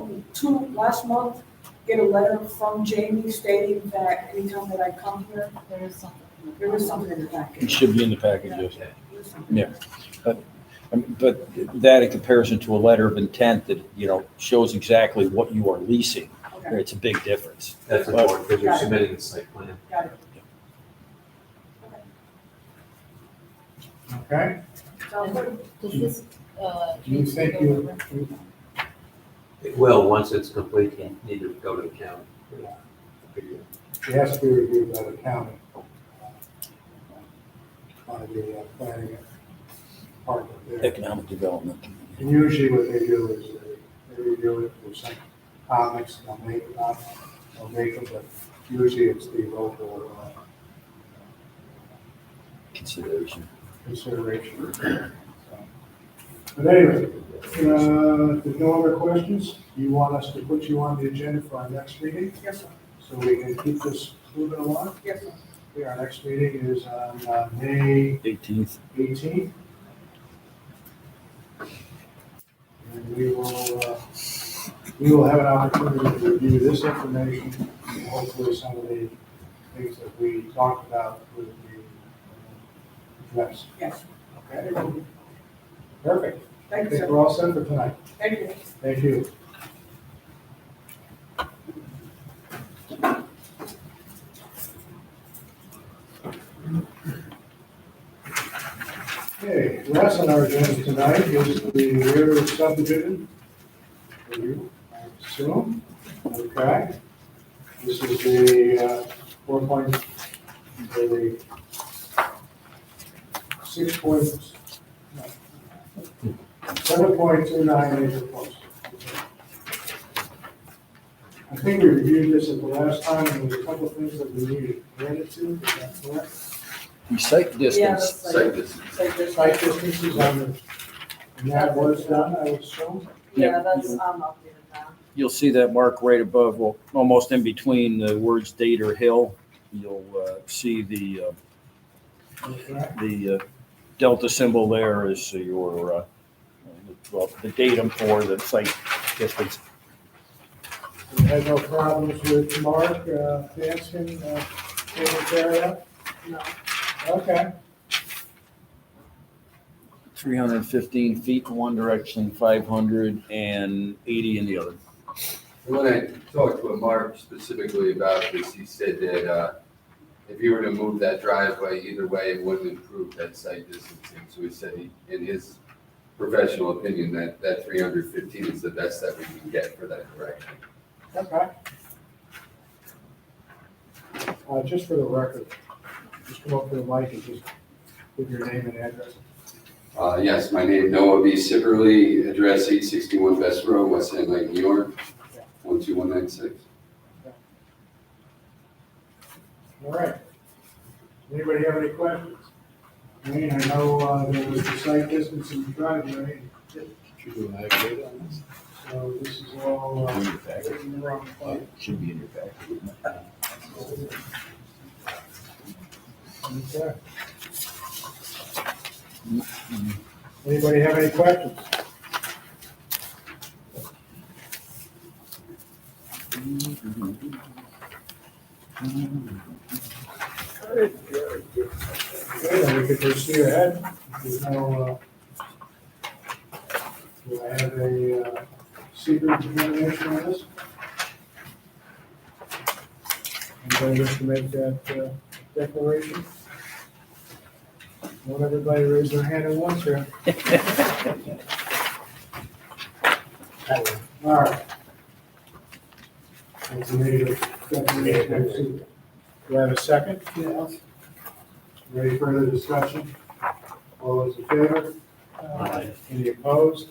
S10: last month, get a letter from Jamie stating that anytime that I come here,
S8: There is something.
S10: there was something in the
S9: It
S10: package?
S9: should be in the package, yes.
S3: Yeah.
S10: There was something.
S9: Yeah. But that in comparison to a letter of intent that, shows exactly what you are leasing,
S10: Okay,
S9: it's a big difference.
S3: That's important because you're submitting the site plan.
S10: got it.
S1: Okay?
S10: Sounds good.
S8: Does this,
S1: Do you
S8: need to
S1: think
S8: go
S1: you,
S8: over?
S3: It will, once it's complete, you need to go to the county.
S1: it has to be reviewed by the county. On the planning department there.
S9: Economic development.
S1: And usually what they do is they review it, there's some comments, they'll make them, but usually it's the local
S9: Consideration.
S1: consideration. So, but anyway, if there's no other questions, do you want us to put you on the agenda for our next meeting?
S10: Yes, sir.
S1: So we can keep this moving along?
S10: Yes, sir.
S1: Okay, our next meeting is on May
S9: 18th.
S1: 18th. And we will have an opportunity to review this information, and hopefully some of the things that we talked about will be addressed.
S10: Yes.
S1: Okay? Perfect. I
S10: Thank you,
S1: think
S10: sir.
S1: we're all set for tonight.
S10: Thank you.
S1: Thank you. Okay, last on our agenda tonight is the rear subdivision. For you, I assume. Okay. This is the 7.29 acre post. I think we reviewed this at the last time, and there's a couple of things that we needed added to, is that correct?
S9: The site
S10: Yeah,
S9: distance,
S10: that's
S2: Site
S10: like,
S2: distance.
S10: like this.
S1: Site distances on the, and that was done, I would assume.
S10: Yeah, that's, updated now.
S9: you'll see that mark right above, well, almost in between the words date or hill. You'll see the
S1: Okay.
S9: delta symbol there is your, the datum for the site distance.
S1: We had no problems with Mark Danskin taking care of that?
S10: No.
S1: Okay.
S9: 315 feet in one direction, 580 in the other.
S2: When I talked with Mark specifically about this, he said that if you were to move that driveway either way, it wouldn't improve that site distancing. So he said, in his professional opinion, that 315 is the best that we can get for that direction.
S1: Okay. Just for the record, just come up to the mic and just give your name and address.
S2: Yes, my name Noah B. Sipperly, address 861 Best Road, West End Lake, New York, 12196.
S1: All right. Anybody have any questions? Wayne, I know there was the site distance in the driveway,
S6: Should we have data on this?
S1: so this is all
S9: In your packet.
S1: in the wrong place.
S9: Should be in your packet.
S1: Okay. Anybody have any questions? Okay, then we could proceed ahead. There's no, Do I have a secret determination on this? Anybody wish to make that declaration? Won't everybody raise their hand at once here? All right. That's a negative declaration. Do I have a second?
S11: Yeah.
S1: Any further discussion? All those in favor?
S6: Aye.
S1: Any opposed?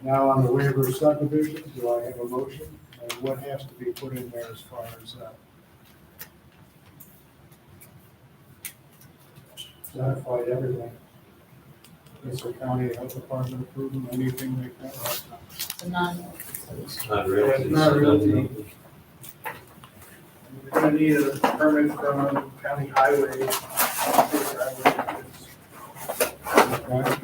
S1: Now on the waiver of subdivision, do I have a motion? And what has to be put in there as far as, identified everything? Is the county health department approval, anything like that?
S8: The non.
S3: It's not realty.
S1: Not realty.
S5: We're gonna need a permit from county highway.
S1: Okay.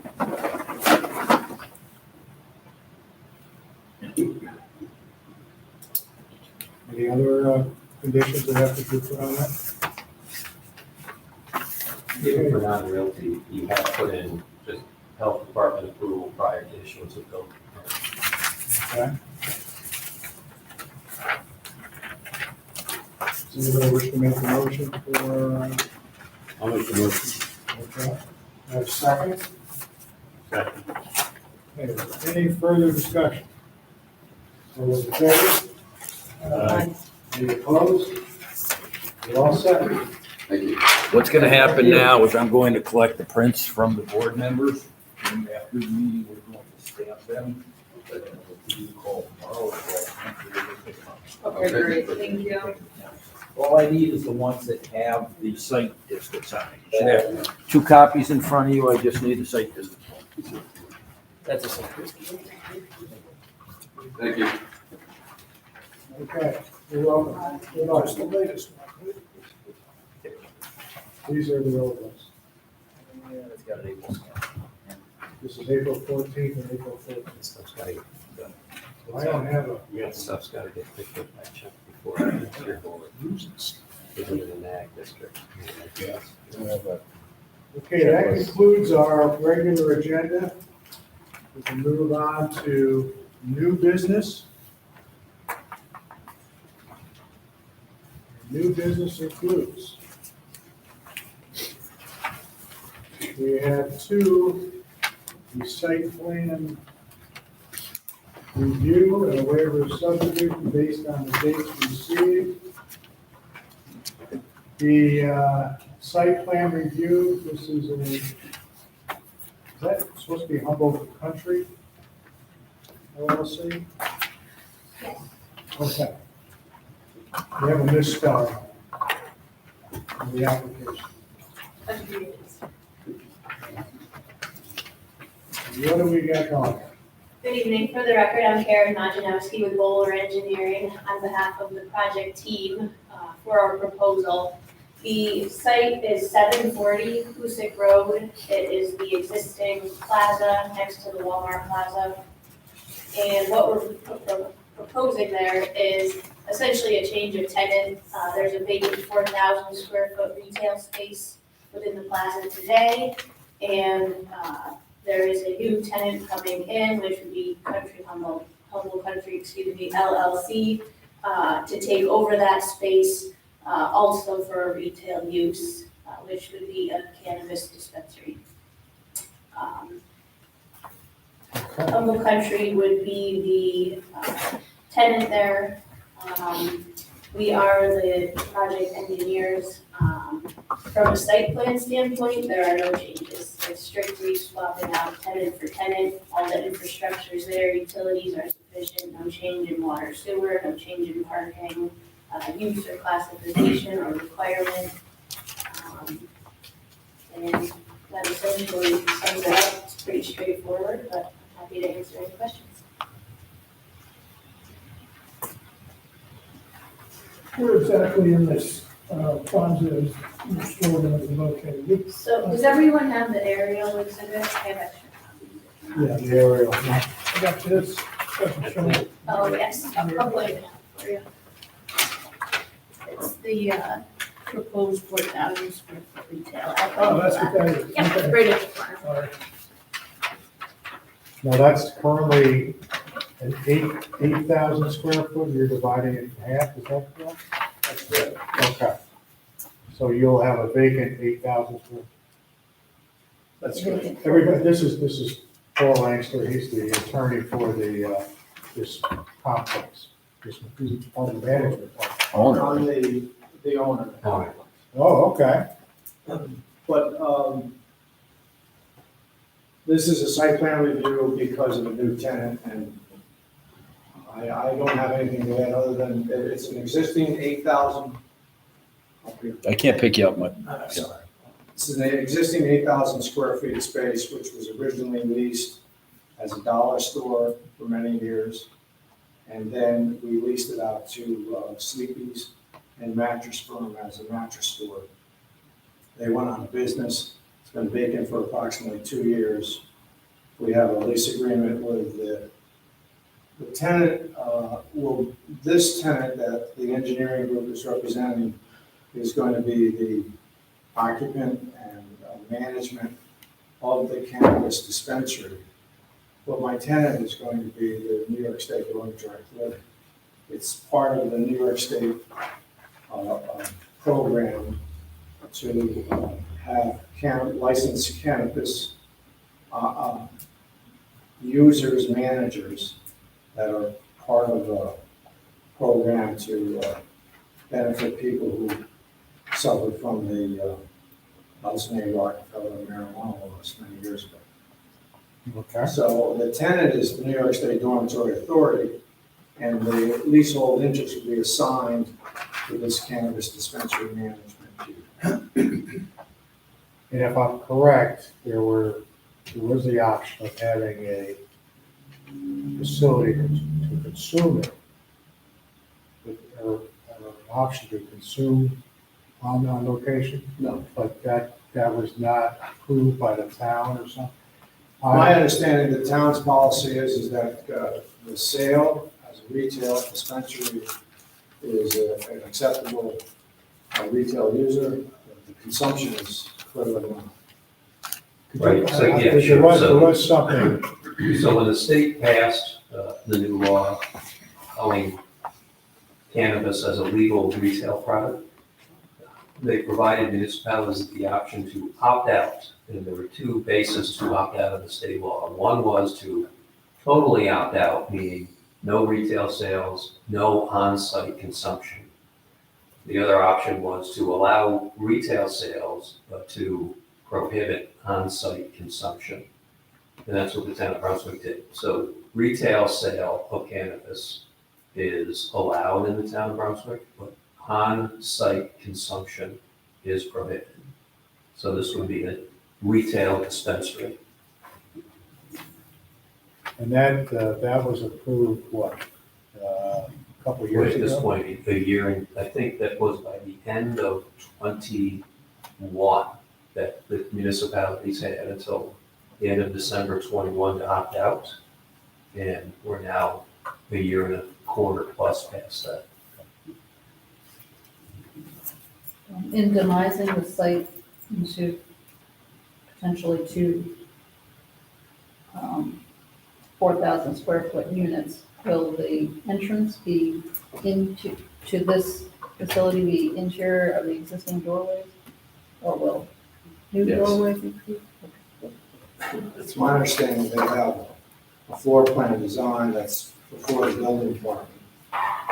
S1: Any other conditions that have to be put on that?
S3: Even for non-realty, you have to put in just health department approval prior to issuance of building permit.
S1: Okay. Does anybody wish to make a motion for,
S6: I'll make the motion.
S1: okay, have a second?
S6: Second.
S1: Okay, any further discussion? All those in favor? Any opposed? You're all set.
S7: Thank you.
S9: What's gonna happen now is I'm going to collect the prints from the board members, and after the meeting, we're going to stamp them. But then we'll do a call tomorrow,
S8: Okay, great, thank you.
S9: all I need is the ones that have the site distance on it. You should have 2 copies in front of you, I just need the site distance. That's a site distance.
S7: Thank you.
S1: Okay, you're welcome. Good luck.
S11: That's the latest one.
S1: These are the old ones.
S9: Yeah, it's got an April stamp.
S1: This is April 14th and April 15th.
S3: Stuff's gotta get done.
S1: I don't have a,
S3: Yeah, stuff's gotta get picked up by Chuck before your board uses. Isn't it an ag district?
S6: Yeah.
S1: okay, that concludes our regular agenda. We can move on to new business. New business includes, we have 2, the site plan review and a waiver of subdivision based on the dates received. The site plan review, this is is that supposed to be Humboldt Country LLC? Okay. We have a misspelling in the application. What do we got going?
S12: Good evening. For the record, I'm Karen Majanowski with Bowler Engineering on behalf of the project team for our proposal. The site is 740 Hoosick Road. It is the existing plaza next to the Walmart Plaza. And what we're proposing there is essentially a change of tenant. There's a vacant 4,000 square foot retail space within the plaza today. And there is a new tenant coming in, which would be Humboldt Country, LLC, to take over that space, also for retail use, which would be a cannabis dispensary. Humboldt Country would be the tenant there. We are the project engineers. From a site plan standpoint, there are no changes. It's strictly swapping out tenant for tenant. All the infrastructure is there, utilities are sufficient, no change in water sewer, no change in parking, use or classification or requirement. And that essentially sums it up. It's pretty straightforward, but happy to answer any questions.
S11: Where exactly in this plaza is your store going to be located?
S12: So does everyone have the aerial exhibit? I have extra copies.
S1: Yeah, the aerial.
S11: I got this. Doesn't show it.
S12: Oh, yes, I'll play it out for you. It's the proposed 4,000 square foot retail.
S11: Oh, that's what that is.
S12: Yep,
S11: Okay.
S12: right at the front.
S11: All right.
S1: Now, that's currently an 8,000 square foot, you're dividing it in half, is that correct?
S5: That's good.
S1: Okay. So you'll have a vacant 8,000 square.
S5: That's good.
S1: Everybody, this is Paul Langster, he's the attorney for this complex, this part of the management.
S9: Owner.
S5: I'm the owner.
S1: Oh, okay.
S5: But this is a site plan review because of a new tenant, and I don't have anything to add other than it's an existing 8,000.
S9: I can't pick you up much.
S5: I'm sorry. It's an existing 8,000 square feet of space, which was originally leased as a dollar store for many years. And then we leased it out to Sleepy's and Mattress Firm as a mattress store. They went out of business. It's been vacant for approximately 2 years. We have a lease agreement with the tenant. This tenant that the engineering group is representing is going to be the occupant and management of the cannabis dispensary. But my tenant is going to be the New York State Dormitory Clinic. It's part of the New York State program to have licensed cannabis users, managers that are part of a program to benefit people who suffered from the Nelson Rockefeller marijuana laws many years ago.
S1: Okay.
S5: So the tenant is the New York State Dormitory Authority, and the leasehold interest will be assigned to this cannabis dispensary management team.
S1: And if I'm correct, there was the option of having a facility to consume it, or an option to consume on location,
S5: No.
S1: but that was not approved by the town or something?
S5: My understanding, the town's policy is that the sale as a retail dispensary is an acceptable retail user. The consumption is clearly not.
S3: Right, so, yeah,
S1: There
S3: sure.
S1: was,
S3: So-
S1: there was something,
S3: So when the state passed the new law allowing cannabis as a legal retail product, they provided municipalities the option to opt out. And there were two bases to opt out of the state law. One was to totally opt out, meaning no retail sales, no on-site consumption. The other option was to allow retail sales, but to prohibit on-site consumption. And that's what the town of Brunswick did. So retail sale of cannabis is allowed in the town of Brunswick, but on-site consumption is prohibited. So this would be a retail dispensary.
S1: and that was approved, what, a couple of years
S3: At this
S1: ago?
S3: point, a year, and I think that was by the end of 21 that the municipalities had until the end of December 21 to opt out. And we're now a year and a quarter plus past that.
S8: In demising the site into potentially two 4,000 square foot units, will the entrance be into this facility be interior of the existing doorways? Or will new
S9: Yes.
S8: doorways be?
S5: It's my understanding they have a floor plan design that's before the building department.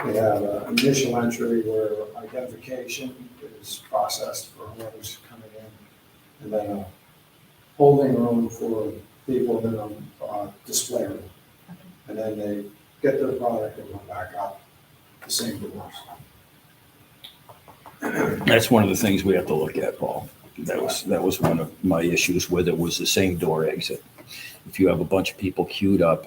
S5: They have an initial entry where identification is processed for whoever's coming in, and then a holding room for people that are display room. And then they get their product and go back out the same doors.
S9: That's one of the things we have to look at, Paul. That was one of my issues with it, was the same door exit. If you have a bunch of people queued up,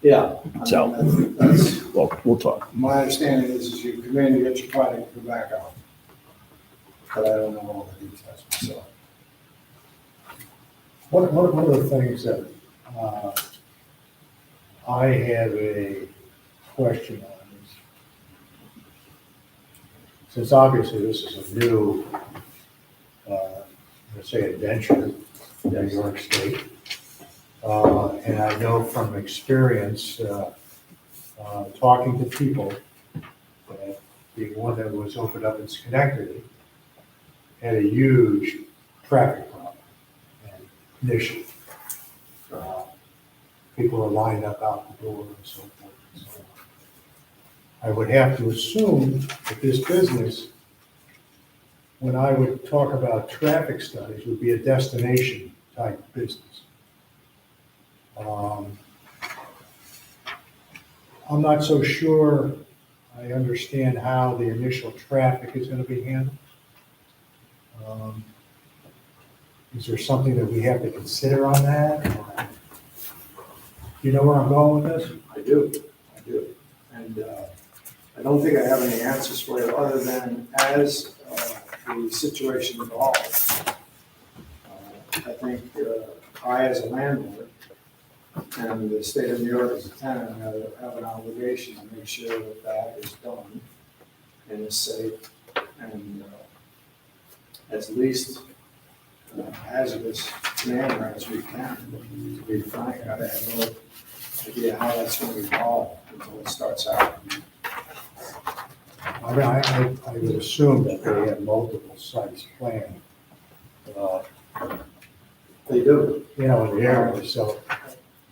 S5: Yeah.
S9: So-
S5: That's,
S9: well, we'll talk.
S5: my understanding is you come in, you get your product, go back out. But I don't know all the details myself.
S1: One of the things that I have a question on is, since obviously this is a new, let's say, adventure in New York State, And I know from experience, talking to people, that the one that was opened up in Schenectady had a huge traffic problem and initially. People are lined up out the door and so forth and so on. I would have to assume that this business, when I would talk about traffic studies, would be a destination type business. I'm not so sure I understand how the initial traffic is gonna be handled. Is there something that we have to consider on that? You know where I'm going with this?
S5: I do. And I don't think I have any answers for you other than as the situation evolves. I think I, as a landlord, and the state of New York as a tenant, have an obligation to make sure that that is done and is safe and as least hazardous manner as we can. To be frank, I have no idea how that's going to evolve until it starts out.
S1: I mean, I would assume that they have multiple sites planned,
S5: They do.
S1: in the area, so.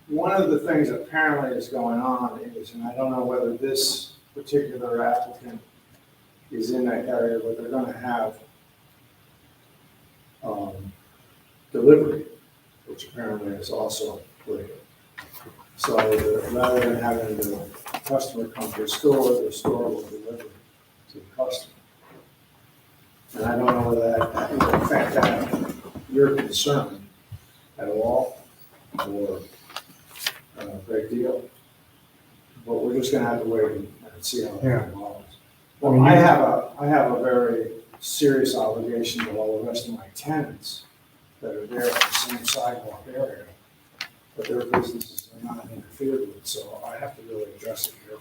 S5: One of the things apparently is going on is, and I don't know whether this particular applicant is in that area, but they're gonna have delivery, which apparently is also legal. So rather than having the customer come to the store will deliver to the customer. And I don't know whether that will affect that, your concern at all, or a great deal. But we're just gonna have to wait and see how
S1: Yeah.
S5: it evolves. Well, I have a very serious obligation to all the rest of my tenants that are there in the same sidewalk area, but their businesses are not interfered with, so I have to really address it here.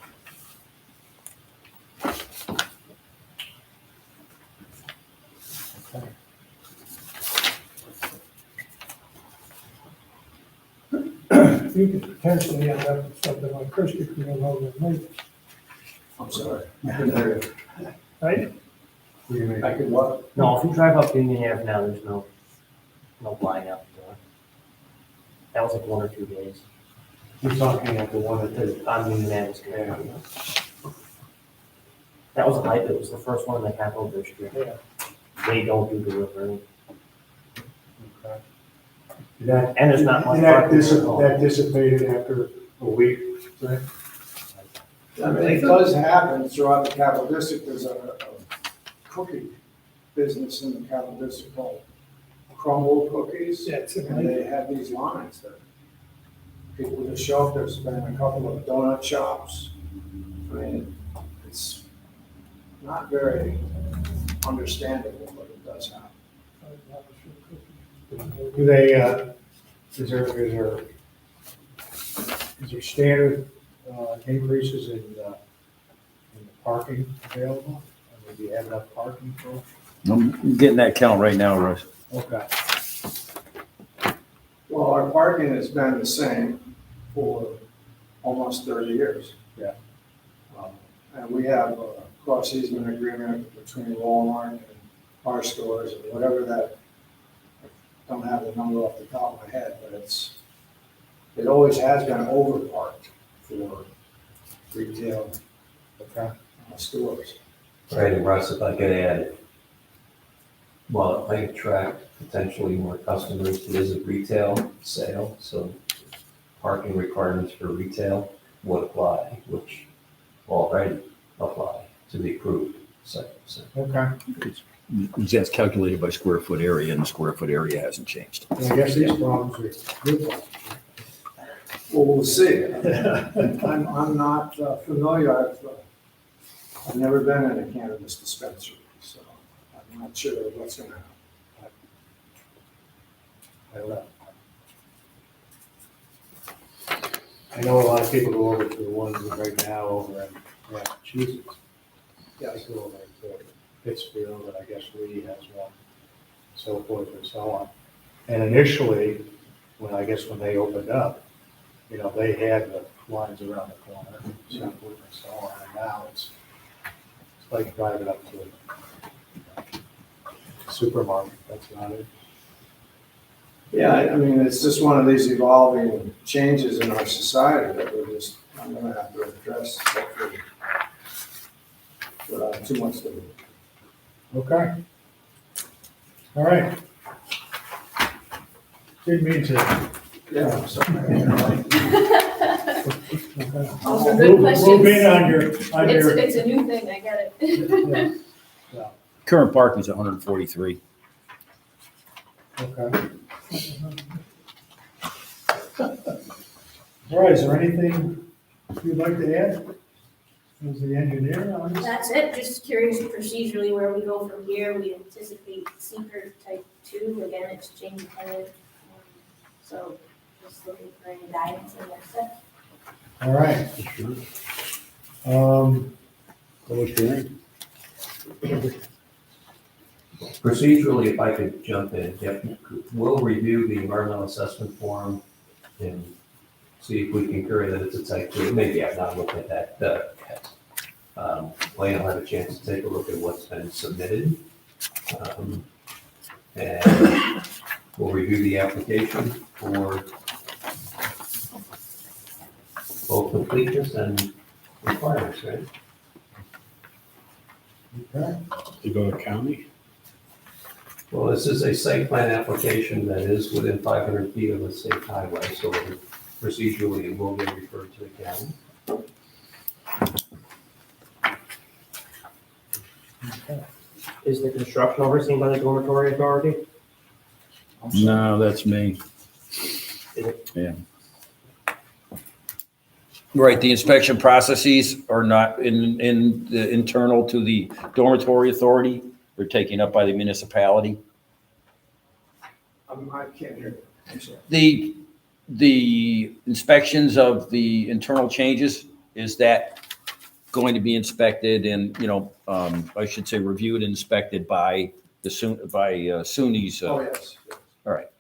S11: You could potentially end up with something like Krispy Kreme over in Lincoln,
S5: I'm sorry. I couldn't hear you.
S11: right?
S1: What do you mean?
S5: I could what?
S13: No, if you drive up Union Ave now, there's no line out the door. That was like 1 or 2 days.
S1: You're talking about the one that did.
S13: On Union Ave was connected. That was a hype, it was the first one in the Capitol District.
S11: Yeah.
S13: They don't do delivery.
S1: That,
S13: And there's not much
S1: that
S13: parking at all.
S1: that dissipated after a week, right?
S5: I mean, it does happen throughout the Capitol District. There's a cookie business in the Capitol District called Crumble Cookies.
S11: Yeah, it's in
S5: And they have these lines that people just show up. There's been a couple of donut shops. I mean, it's not very understandable, but it does happen.
S1: Do they, is there standard increases in the parking available? I mean, do you have enough parking for?
S9: I'm getting that count right now, Russ.
S1: Okay.
S5: Well, our parking has been the same for almost 30 years.
S1: Yeah.
S5: And we have a cross easement agreement between Walmart and our stores, or whatever that, I don't have the number off the top of my head, but it always has been overparked for retail stores.
S3: Right, and Russ, if I could add, well, it might attract potentially more customers, it is a retail sale, so parking requirements for retail would apply, which already apply to the approved site. So
S1: Okay.
S9: That's calculated by square foot area, and the square foot area hasn't changed.
S1: And I guess these problems are good ones.
S5: Well, we'll see. I'm not familiar. I've never been in a cannabis dispensary, so I'm not sure what's going to happen.
S1: I don't know. I know a lot of people go over to the ones right now over in Massachusetts. Yeah, I go over to Pittsfield, and I guess Lee has one, so forth and so on. And initially, when they opened up, they had the lines around the corner, and so on, and now it's like driving up to a supermarket, that's not it.
S5: Yeah, I mean, it's just one of these evolving changes in our society that I'm gonna have to address, hopefully, without too much to do.
S1: Okay. All right. Didn't mean to.
S5: Yeah, I'm sorry.
S12: Those are good questions.
S1: Move in on your,
S12: It's a new thing, I get it.
S1: yeah,
S9: Current parking is 143.
S1: okay. All right, is there anything you'd like to add as the engineer on this?
S12: That's it, just curious procedurally where we go from here. We anticipate seeker type 2, again, exchange tenant. So just looking for any guidance in that step.
S1: All right.
S6: Public hearing.
S3: Procedurally, if I could jump in, yep, we'll review the environmental assessment form and see if we concur that it's a type 2. Maybe I've not looked at that yet. Wayne will have a chance to take a look at what's been submitted. And we'll review the application for both completeness and requirements, right?
S1: Okay.
S6: To go to county.
S3: Well, this is a site plan application that is within 500 feet of the state highway, so procedurally it will get referred to the county.
S13: Is the construction overseen by the dormitory authority?
S9: No, that's me.
S13: Is it?
S9: Yeah. Right, the inspection processes are not in the internal to the dormitory authority. They're taken up by the municipality.
S5: I can't hear you. I'm sorry.
S9: The inspections of the internal changes, is that going to be inspected and, I should say reviewed and inspected by SUNY's?
S5: Oh, yes.
S9: All right.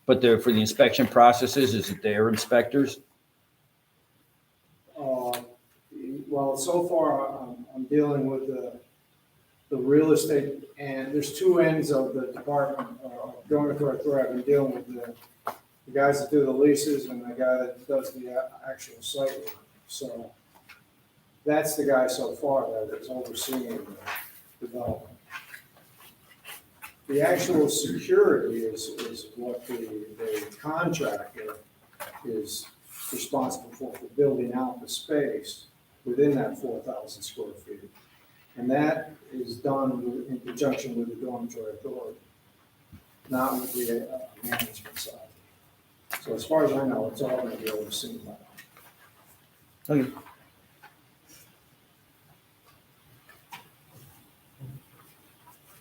S9: But for the inspection processes, is it their inspectors?
S5: Well, so far, I'm dealing with the real estate, and there's two ends of the department, dormitory authority. I've been dealing with the guys that do the leases and the guy that does the actual site work. So that's the guy so far that is overseeing the development. The actual security is what the contractor is responsible for building out the space within that 4,000 square feet. And that is done in conjunction with the dormitory authority, not with the management side. So as far as I know, it's all going to be overseen by them.
S9: Okay.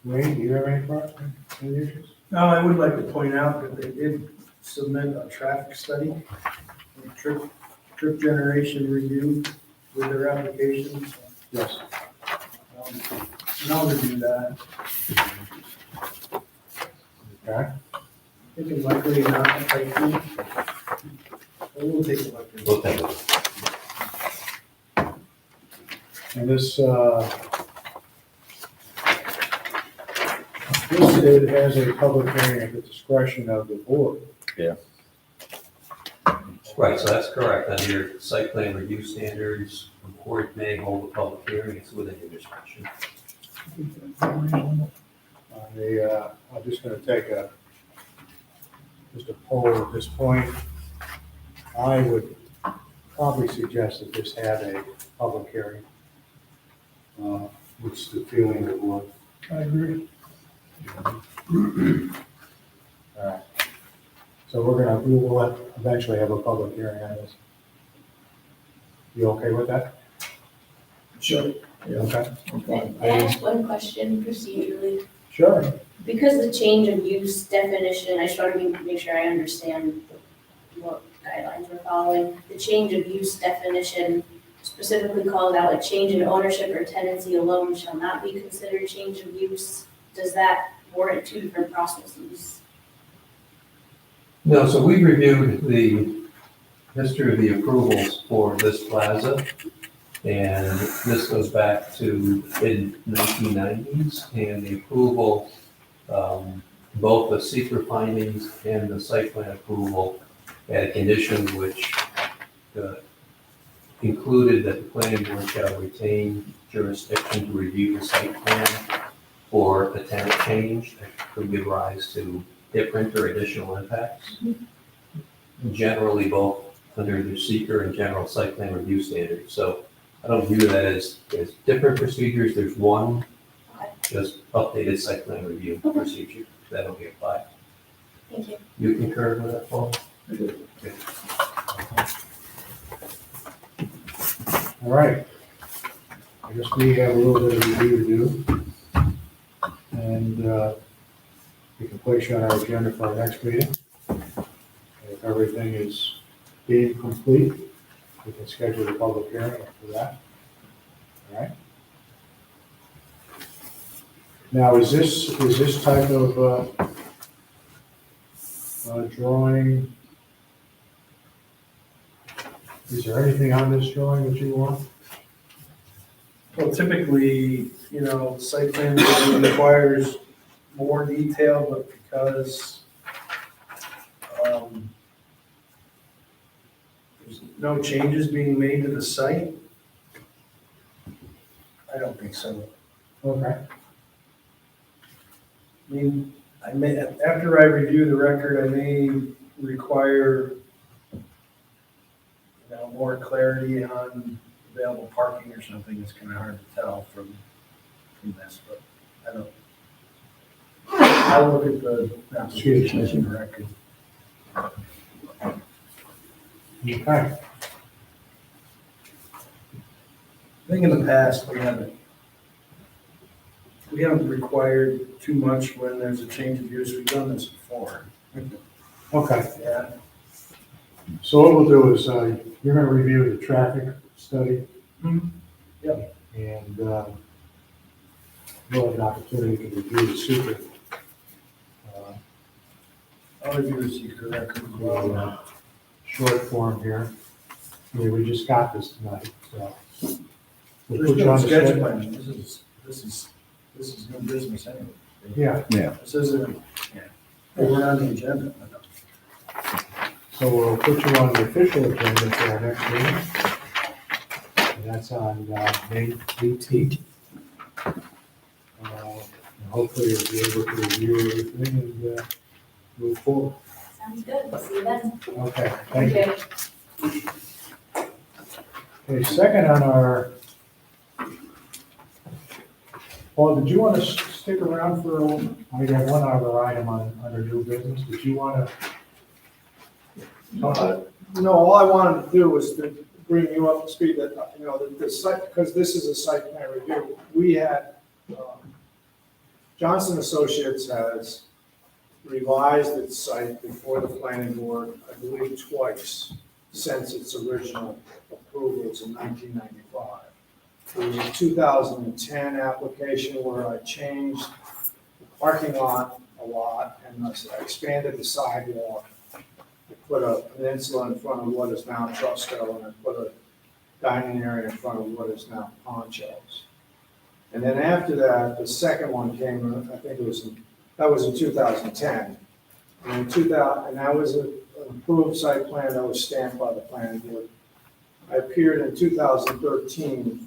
S1: Wayne, do you have any questions? Any issues?
S14: No, I would like to point out that they did submit a traffic study, a trip generation review with their applications.
S1: Yes.
S14: And I'll review that.
S1: Okay.
S14: Thinking likely not a type 2. We'll take a look.
S3: We'll take a look.
S1: And this, it has a public hearing at the discretion of the board.
S9: Yeah.
S3: Right, so that's correct. Under your site plan review standards, the board may hold a public hearing, it's within your discretion.
S1: I'm just gonna take just a poll at this point. I would probably suggest that this had a public hearing. What's the feeling of the board?
S11: I agree.
S1: All right. So we will eventually have a public hearing on this. You okay with that?
S5: Sure.
S1: Okay.
S12: May I ask one question procedurally?
S1: Sure.
S12: Because the change of use definition, I just want to make sure I understand what guidelines we're following. The change of use definition specifically calls out a change in ownership or tenancy alone shall not be considered change of use. Does that warrant two different processes?
S3: No, so we reviewed the history of the approvals for this plaza, and this goes back to mid-1990s, and the approval, both the secret findings and the site plan approval had conditions which included that the planning board shall retain jurisdiction to review the site plan for a tenant change that could give rise to different or additional impacts. Generally, both under the seeker and general site plan review standards. So I don't view that as different procedures. There's one just updated site plan review procedure that'll be applied.
S12: Thank you.
S3: You concur with that, Paul?
S7: I do.
S3: Okay.
S1: All right. I guess we have a little bit of review to do. And we can place you on our agenda for our next meeting. If everything is deemed complete, we can schedule a public hearing for that. All right? Now, is this type of drawing, is there anything on this drawing that you want?
S14: Well, typically, site plan review requires more detail, but because there's no changes being made to the site, I don't think so.
S1: Okay.
S14: I mean, after I review the record, I may require, more clarity on available parking or something. It's kind of hard to tell from this, but I don't. I'll look at the application and the record.
S1: Okay.
S14: I think in the past, we haven't required too much when there's a change of use. We've done this before.
S1: Okay.
S14: Yeah.
S1: So what we'll do is, you're gonna review the traffic study.
S14: Mhm. Yep.
S1: And, we'll have an opportunity to review the secret.
S14: I'll review the secret record as
S1: Well,
S14: well.
S1: short form here. I mean, we just got this tonight, so. We'll
S14: There's
S1: put you
S14: no
S1: on the
S14: sketch
S1: schedule.
S14: plan. This is no business anyway.
S1: Yeah,
S14: This isn't, we're on the agenda.
S1: so we'll put you on the official agenda for our next meeting. And that's on, May 18th. And hopefully you'll be able to review everything and, move forward.
S12: Sounds good. We'll see you then.
S1: Okay, thank you. Okay, second on our, Paul, did you want to stick around for, I got one other item under new business, did you want to?
S5: No, all I wanted to do was to bring you up to speed that, the site, because this is a site plan review, we had, Johnson Associates has revised its site before the planning board, I believe twice, since its original approvals in 1995. There was a 2010 application where I changed the parking lot a lot and I expanded the sidewalk. I put a peninsula in front of what is now Trusco, and I put a dining area in front of what is now Ponchos. And then after that, the second one came, I think that was in 2010. And and that was an approved site plan that was stamped by the planning board. I appeared in 2013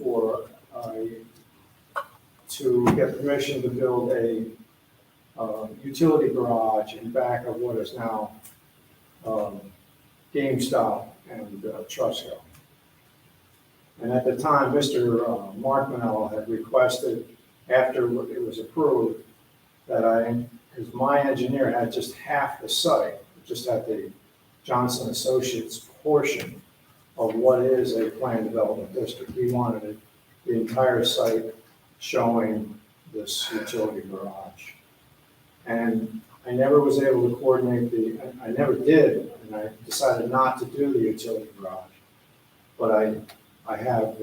S5: to get permission to build a utility garage in back of what is now GameStop and Trusco. And at the time, Mr. Mark Manello had requested, after it was approved, that because my engineer had just half the site, just had the Johnson Associates portion of what is a planned development district. He wanted the entire site showing this utility garage. And I never was able to coordinate I never did, and I decided not to do the utility garage. But I have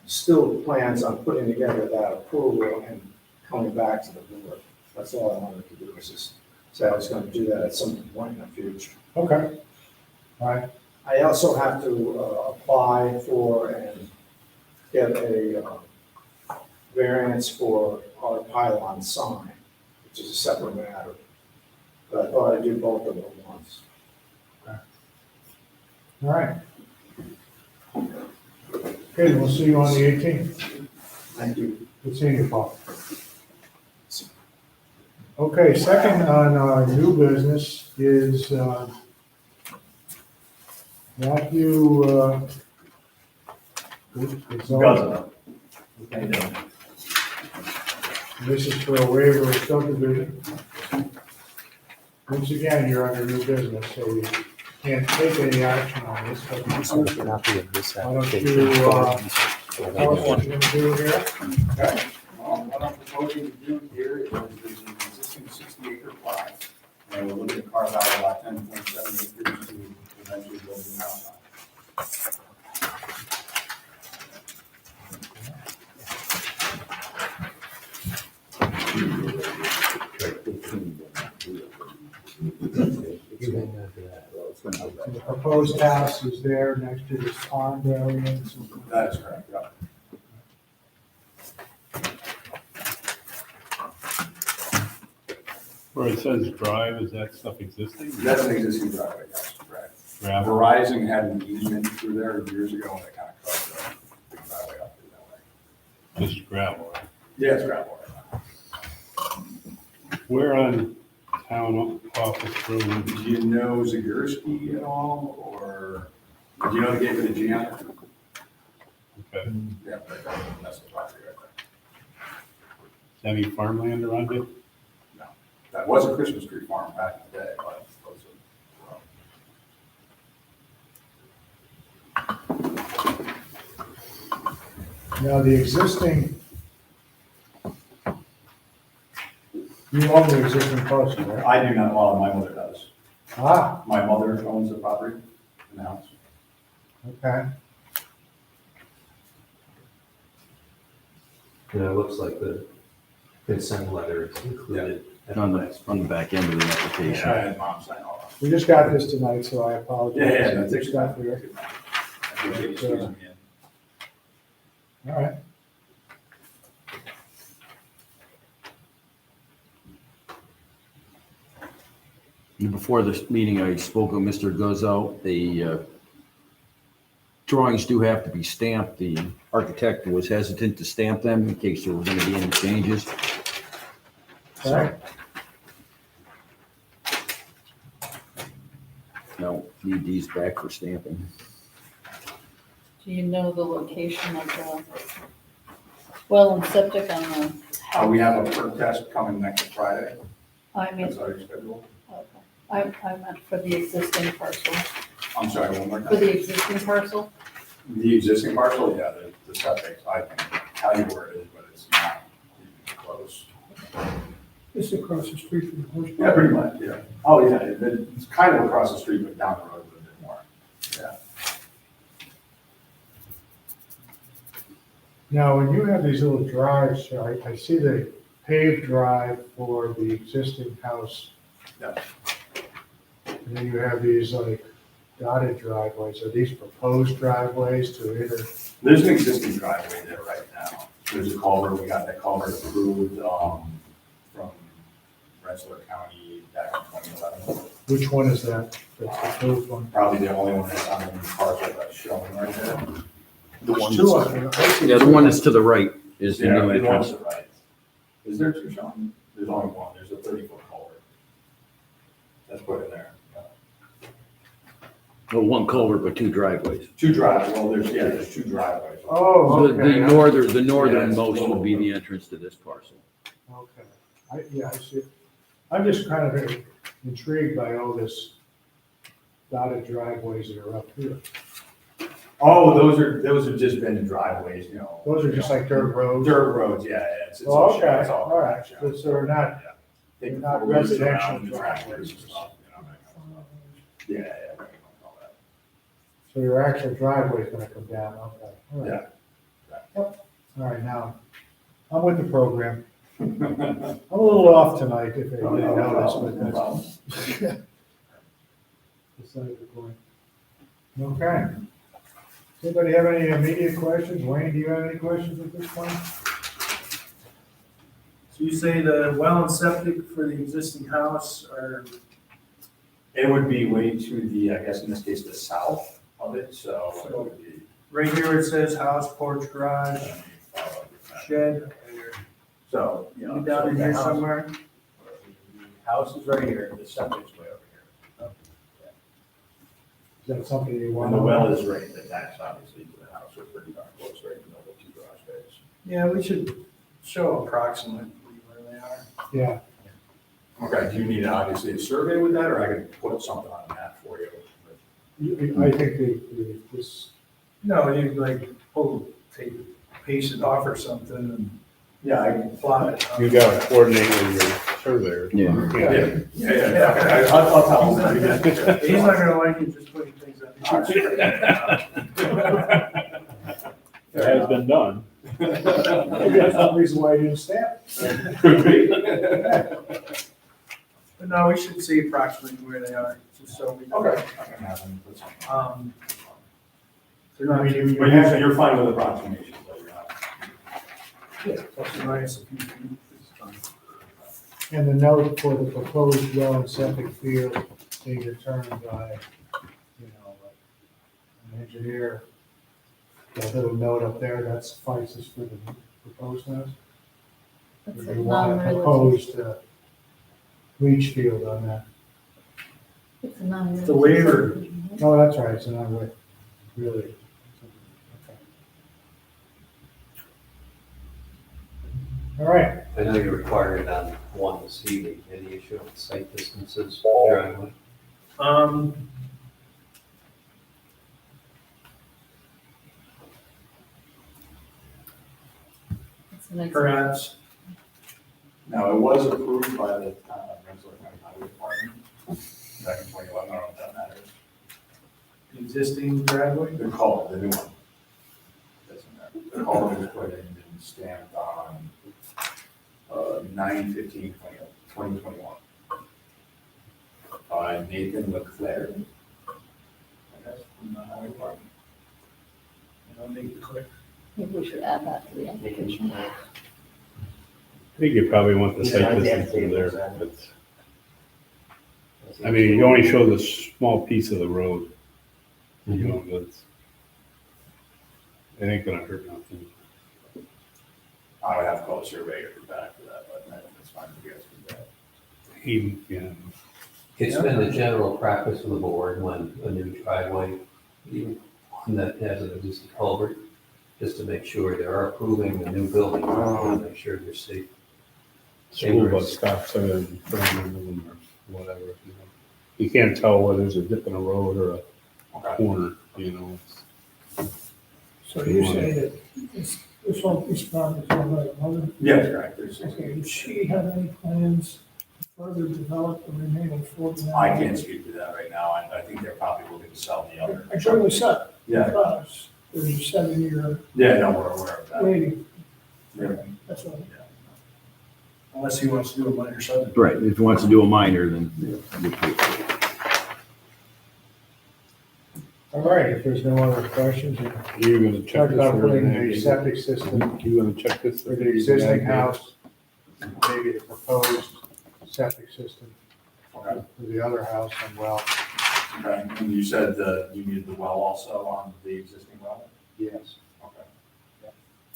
S5: still plans on putting together that approval and coming back to the board. That's all I wanted to do, was just So I was gonna do that at some point in the future.
S1: Okay. All right,
S5: I also have to apply for and get a variance for our pylon sign, which is a separate matter. But I thought I'd do both of them once.
S1: all right. Okay, we'll see you on the 18th.
S5: Thank you.
S1: Good seeing you, Paul. Okay, second on our new business is Matthew Gonzalez. Okay. This is for a waiver of subdivision. Once again, you're under new business, so you can't take any action on this, but why don't you, tell us what you're gonna do here?
S7: Okay. What I'm proposing to do here is there's an existing 60-acre plot, and we're looking to carve out about 10.7 acres to eventually build a house on.
S1: The proposed house is there next to this pond area and so forth.
S7: That is correct, yeah.
S6: Where it says drive, is that stuff existing?
S7: That's an existing driveway, yes, correct.
S6: Gravel?
S7: Verizon had an easement through there years ago, and they kind of cut the driveway up through that way.
S6: Just gravel, right?
S7: Yeah, it's gravel right now.
S6: Where on town office road?
S7: Do you know Zagorski at all, or do you know the Gateway to Gianna?
S6: Okay.
S7: Yeah, right there. That's the property right
S6: Is there any farmland around it?
S7: there. No, that was a Christmas tree farm back in the day, but it's close to.
S1: Now, the existing, you own the existing parcel, right?
S7: I do not, well, my mother does.
S1: Ah,
S7: My mother owns the property in the house.
S1: okay.
S3: And it looks like the consent letter is included.
S9: On the back end of the application.
S7: Yeah, and mom signed all
S1: We just got this tonight, so I apologize.
S7: that. Yeah, that's
S1: It's not here.
S7: I appreciate you squeezing me in.
S1: All right.
S9: Before this meeting, I spoke with Mr. Guzzo. The drawings do have to be stamped. The architect was hesitant to stamp them in case there were going to be any changes.
S1: All right.
S9: No, need these back for stamping.
S8: Do you know the location of the well and septic on the house?
S7: We have a perk test coming next Friday.
S8: I mean,
S7: That's already scheduled.
S8: okay. I meant for the existing parcel.
S7: I'm sorry, one more
S8: For
S7: time.
S8: the existing parcel?
S7: The existing parcel, yeah, the septic, I can tell you where it is, but it's not even close.
S11: This is across the street from the horse.
S7: Yeah, pretty much, yeah. Oh, yeah, it's kind of across the street, but down the road a little bit more. Yeah.
S1: Now, when you have these little drives, I see the paved drive for the existing house.
S7: Yeah.
S1: And then you have these like dotted driveways. Are these proposed driveways to enter?
S7: There's an existing driveway there right now. There's a culvert, we got that culvert approved, from Rensselaer County back in 2011.
S1: Which one is that? That's the approved one?
S7: Probably the only one that's on the new parcel that's showing right there.
S1: There's two of them.
S9: Yeah, the one that's to the right is the
S7: Yeah,
S9: new
S7: the one's
S9: entrance.
S7: to the right. Is there two showing? There's only one, there's a 30-foot culvert. That's put in there.
S9: Well, one culvert, but two driveways.
S7: Two driveways, well, there's two driveways.
S1: Oh,
S9: The
S1: okay.
S9: northernmost would be the entrance to this parcel.
S1: Okay. I see. I'm just kind of intrigued by all this dotted driveways that are up here.
S7: Oh, those have just been driveways, you know.
S1: Those are just like dirt roads?
S7: Dirt roads, yeah, it's
S1: Oh,
S7: all,
S1: okay,
S7: it's
S1: all right.
S7: shown.
S1: So they're not,
S7: Yeah.
S1: they're
S7: Taking
S1: not
S7: photos
S1: residential
S7: around the tractors and
S1: driveways.
S7: stuff, you know, that kind of stuff. Yeah, all that.
S1: So your actual driveway is gonna come down, okay. All right.
S7: Yeah.
S1: Yep. All right, now, I'm with the program. I'm a little off tonight, if you didn't notice, but
S7: No problem.
S1: that's beside the point. Okay. Does anybody have any immediate questions? Wayne, do you have any questions at this point?
S14: So you say the well and septic for the existing house are,
S7: It would be way to the, I guess in this case, the south of it, so it would be.
S14: right here it says house, porch, garage, shed.
S7: So, you know.
S14: You down in
S7: so the
S14: here
S7: house-
S14: somewhere?
S7: The house is right here, the septic's way over here.
S1: Is that something you want?
S7: And the well is right attached, obviously, to the house, we're pretty darn close, right in the middle of two garage beds.
S14: Yeah, we should show approximately where they are.
S1: Yeah,
S7: Okay, do you need obviously a survey with that, or I could put something on the map for you?
S1: I think this,
S14: No, you like paste it off or something and
S7: Yeah, I can.
S14: plot it.
S6: You gotta coordinate with your surveyor.
S9: Yeah.
S7: Yeah, okay, I'll tell him that.
S14: He's not gonna like you just putting things on.
S6: It has been done.
S1: maybe that's one reason why you didn't stamp.
S7: Could be.
S14: But no, we should see approximately where they are, just so we.
S7: Okay. I can have him put something.
S14: They're not too,
S7: But you're fine with approximations, though, you're not.
S14: yeah, plus or minus a few feet. It's fine.
S1: And the note for the proposed well and septic field being determined by, you know, an engineer. That little note up there, that suffices for the proposed house?
S8: That's
S1: Or
S8: a
S1: you want a
S8: non-relative,
S1: proposed leach field on that?
S8: it's a non-relative.
S14: The waiver.
S8: subdivision, right?
S1: Oh, that's right, it's not with, really. Okay. All right,
S3: I know you required it on one this evening. Any issue with site distances, driveway?
S8: It's an ex-
S14: Perhaps,
S7: Now, it was approved by the Rensselaer County Highway Department back in 2011, I don't know if that matters.
S14: the existing driveway.
S7: The culvert, the new one. Doesn't matter. The culvert was put in and stamped on 9/15/2021 by Nathan Leclerc. I guess, from the highway department.
S14: I don't think the clear.
S8: Maybe we should add that to the application.
S6: I think you probably want the
S13: Yeah,
S6: site
S13: I
S6: distance
S13: think
S6: in there.
S13: it's-
S6: It's- I mean, you only show the small piece of the road. You know, that's, it ain't gonna hurt nothing.
S7: I would have to call a surveyor for that, but that's fine if you guys do that.
S6: He, yeah,
S3: It's been the general practice of the board when a new driveway, even one that has an existing culvert, just to make sure they are approving the new building, to make sure they're safe.
S6: school bus stops there in front of them or whatever, you know. You can't tell whether there's a dip in a road or a
S7: Okay.
S6: corner, you know.
S11: So you say that this whole piece of property is owned by the mother?
S7: Yes, correct. There's-
S11: Okay, does she have any plans to further develop the remaining 49?
S7: I can't speak to that right now. I think they're probably looking to sell the other.
S11: I totally said,
S7: Yeah,
S11: because there's a 7-year
S7: yeah, no, we're aware of that.
S11: waiting,
S7: Yeah.
S11: that's all.
S14: Unless he wants to do a minor subdivision.
S9: Right, if he wants to do a minor, then.
S1: all right, if there's no other questions,
S6: You're gonna check
S1: talk
S6: this.
S1: about
S6: for
S1: putting
S6: everything.
S1: a septic system
S6: You gonna check this?
S1: for the existing house, maybe the proposed septic system
S7: Okay.
S1: for the other house and well.
S7: Okay, and you said that you needed the well also on the existing well?
S1: Yes.
S7: Okay.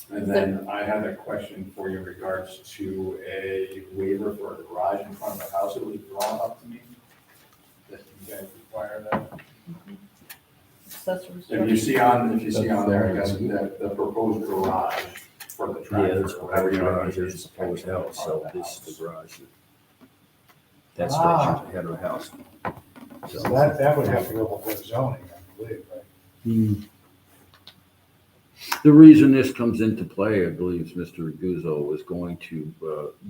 S7: And then I had a question for you in regards to a waiver for a garage in front of the house. It was drawn up to me. That you guys require that?
S8: Accessory
S7: If you see on, there, I guess,
S9: That's
S7: the proposed garage for the
S9: Yeah,
S7: tractor,
S9: there's
S7: or whatever you
S9: garage,
S7: know.
S9: there's a proposed house, so this is the garage. That's
S1: Ah.
S9: right, head of the house.
S1: So that would have to go before zoning, I believe, right?
S9: The reason this comes into play, I believe, is Mr. Guzzo was going to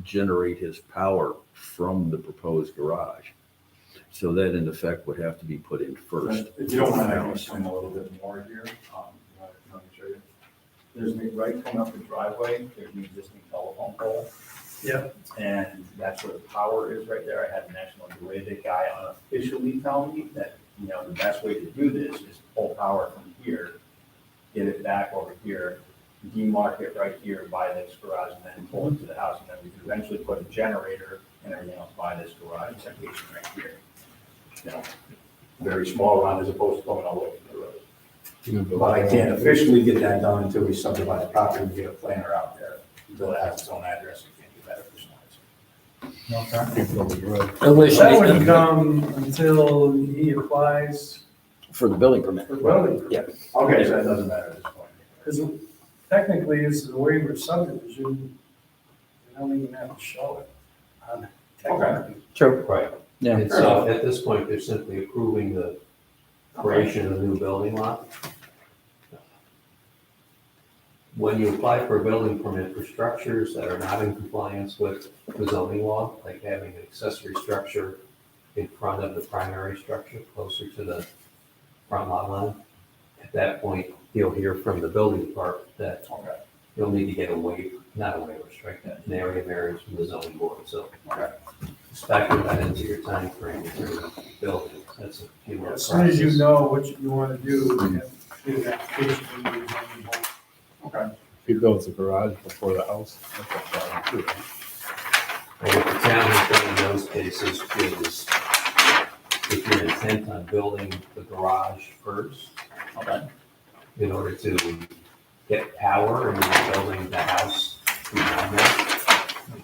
S9: generate his power from the proposed garage. So that in effect would have to be put in first.
S7: If you don't mind, I can explain a little bit more here. Let me show you.
S15: There's, right coming up the driveway, there's an existing telephone pole.
S14: Yep.
S15: And that's where the power is right there. I had the National Grid guy unofficially tell me that, you know, the best way to do this is pull power from here, get it back over here, demarc it right here by this garage, and then pull it to the house, and then we could eventually put a generator and everything else by this garage separation right here. You know, very small run as opposed to going all the way to the road. But I can't officially get that done until we subdivide the property and get a planner out there, until it has its own address, you can't do that officially.
S9: Unless
S14: That
S9: you-
S14: wouldn't come until he applies
S9: For the building permit.
S14: for building.
S9: Yeah.
S15: Okay, so that doesn't matter at this point.
S14: Because technically, this is a waiver subdivision, you don't even have to show it. Technically.
S9: True.
S3: Right.
S9: Yeah.
S3: And so at this point, they're simply approving the creation of a new building lot. When you apply for a building permit for structures that are not in compliance with the zoning law, like having an accessory structure in front of the primary structure, closer to the front lot line, at that point, you'll hear from the building department that you'll need to get a waiver, not a waiver, strike that, an area variance from the zoning board, so. Just factor that into your time frame for building, that's a few more.
S14: As soon as you know what you want to do, you have to do an application to the zoning board.
S15: Okay.
S6: If he builds a garage before the house, that's a problem too, right?
S3: And what the town has done in those cases is, if you're intent on building the garage first, in order to get power and then building the house behind that,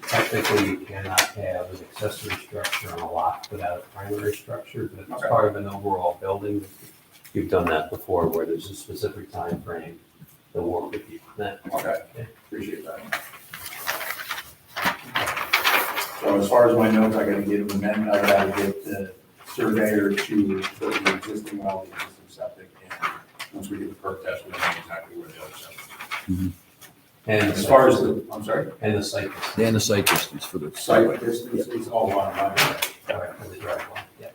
S3: technically you cannot have an accessory structure on a lot without a primary structure, but it's part of an overall building. You've done that before where there's a specific time frame to work with you.
S15: Okay, appreciate that. So as far as my notes, I gotta get an amendment, I gotta get the surveyor to put the existing well, the existing septic, and once we get the perk test, we know exactly where the other septic is.
S3: And
S15: As far as the, I'm sorry?
S3: And the site.
S9: And the site distance for the.
S15: Site distance is all on my.
S3: For the driveway, yeah.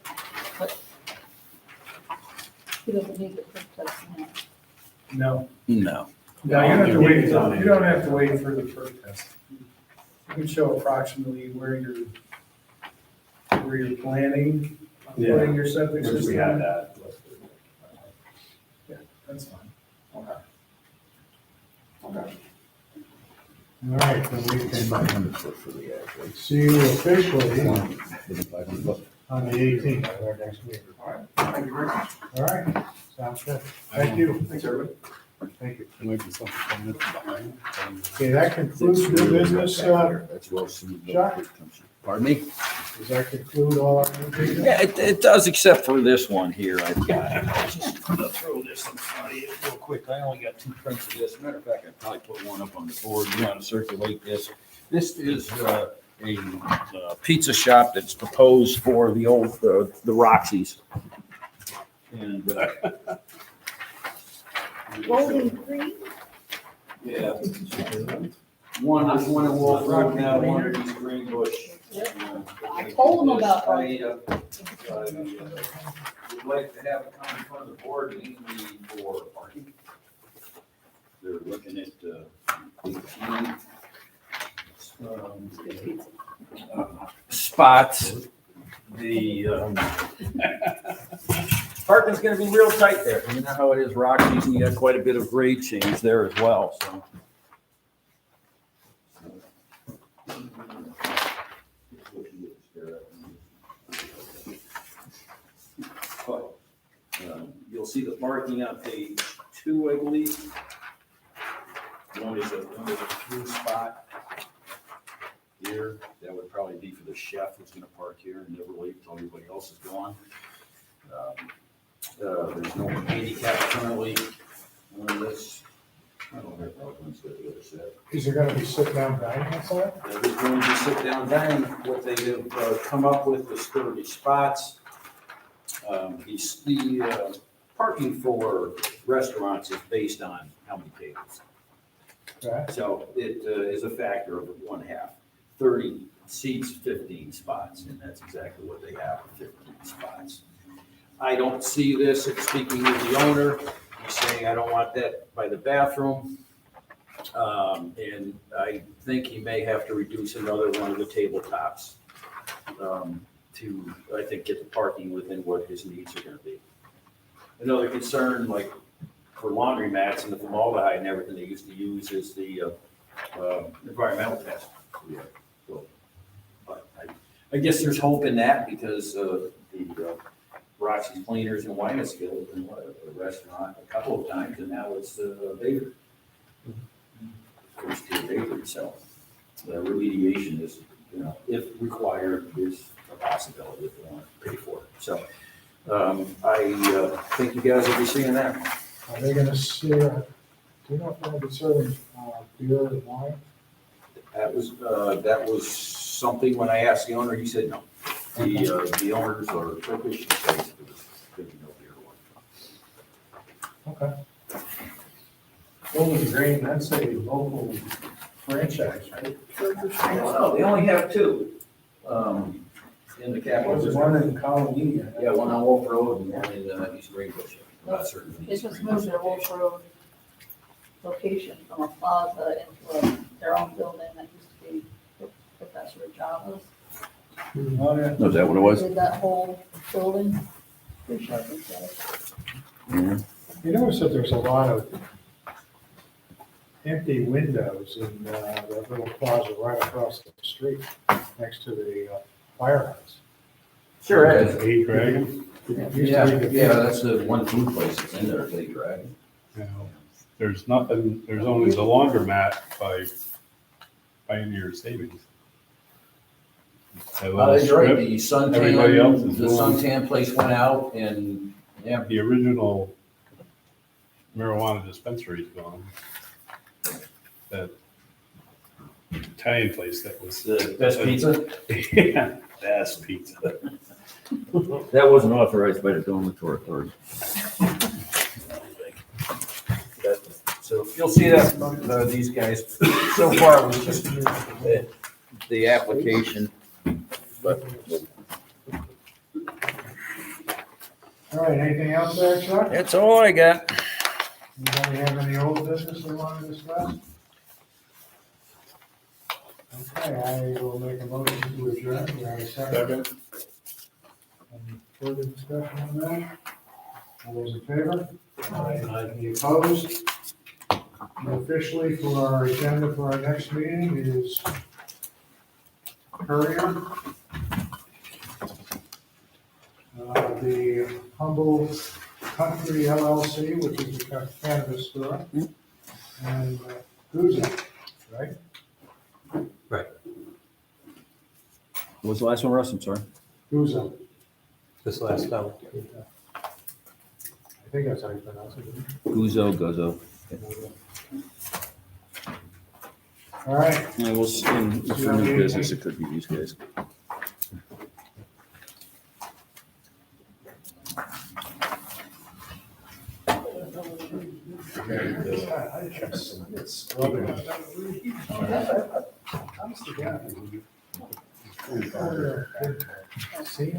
S8: He doesn't need the perk test
S14: No.
S8: now.
S9: No.
S14: No, you don't have to wait, you don't have to wait for the perk test. You can show approximately where you're planning on putting your septic
S15: Since
S14: system.
S15: we had that.
S14: Yeah, that's fine.
S15: Okay. Okay.
S1: All right, then we can see you officially on the 18th at our next meeting.
S15: All right, thank you very much.
S1: All right, sounds good. Thank you.
S15: Thanks, everybody.
S1: Thank you.
S6: There might be something coming behind.
S1: Okay, that concludes new business,
S9: That's well suited.
S1: Chuck?
S9: Pardon me?
S1: Does that conclude all our new business?
S9: Yeah, it does, except for this one here. I've got, I'm just gonna throw this in front of you real quick. I only got 2 prints of this. Matter of fact, I probably put one up on the board. You want to circulate this. This is a pizza shop that's proposed for the old, the Roxy's. And,
S8: Golden Creek?
S9: yeah. One is one in Wolf Rock now, one in East Green Bush.
S8: I told him about that.
S9: Would like to have it come in front of the board mainly for parking. They're looking at 18 spots. The parking's gonna be real tight there. You know how it is, Rockies, and you got quite a bit of grade change there as well, so. But you'll see the parking on page 2, I believe. One is a through spot here. That would probably be for the chef who's gonna park here and never leave until everybody else is gone. There's no handicap currently on this. I don't have problems with the other side.
S1: Is there gonna be sit-down dining outside?
S9: There's going to be sit-down dining. What they have come up with is 30 spots. The parking for restaurants is based on how many tables.
S1: Okay.
S9: So it is a factor of 1/2. 30 seats, 15 spots, and that's exactly what they have, 15 spots. I don't see this, speaking with the owner, he's saying, I don't want that by the bathroom. And I think he may have to reduce another one of the tabletops to, I think, get the parking within what his needs are gonna be. Another concern, like for laundromats and the formaldehyde and everything they used to use is the environmental test. So, but I guess there's hope in that because the Roxy's Cleaners in Wynesville has been a restaurant a couple of times, and now it's a bakery. First tier bakery, so remediation is, if required, is a possibility if they want to pay for it. So I think you guys will be seeing that.
S1: Are they gonna see, do you know if they're gonna be serving, beer or wine?
S9: That was something when I asked the owner, he said no. The owners are Turkish, he said it was good to know beer or wine.
S1: Okay.
S14: Golden Grain, that's a local franchise, right?
S9: I don't know, they only have two in the capital.
S14: There's one in Colony.
S9: Yeah, one on Wolf Road and one in East Greenbush. I'm not certain.
S8: They just moved their Wolf Road location from a plaza into their own building that used to be Professor Java's.
S14: Oh, yeah.
S9: No, is that what it was?
S8: Did that whole building. Pretty sure I think so.
S1: You notice that there's a lot of empty windows in that little plaza right across the street next to the firehouse.
S9: Sure is.
S6: Eight Dragon.
S1: It used to be the-
S9: That's the one food place that's in there, Big Dragon.
S6: You know, there's nothing, there's only the laundromat by Pioneer Savings. That little
S9: That's right,
S6: strip, everybody else is
S9: the
S6: going-
S9: suntan place went out and, yeah.
S6: The original marijuana dispensary is gone. That Italian place that was.
S9: The best pizza?
S6: Yeah, best pizza.
S9: That wasn't authorized by the dormitory authority. So you'll see that, these guys, so far it was just the application, but.
S1: All right, anything else there, Chuck?
S9: That's all I got.
S1: Anybody have any old business they want to discuss? Okay, I will make a motion to adjourn. Do I have a second? Any further discussion on that? All those in favor? Any opposed? And officially for our agenda for our next meeting is Courier. The Humble Country LLC, which is a cannabis store, and Guzzo, right?
S9: What was the last one, Russ? I'm sorry.
S1: Guzzo.
S3: This last time.
S1: I think that's how you pronounce it.
S9: Gozo.
S1: All right.
S9: And we'll see, for new business, it could be these guys.
S1: See,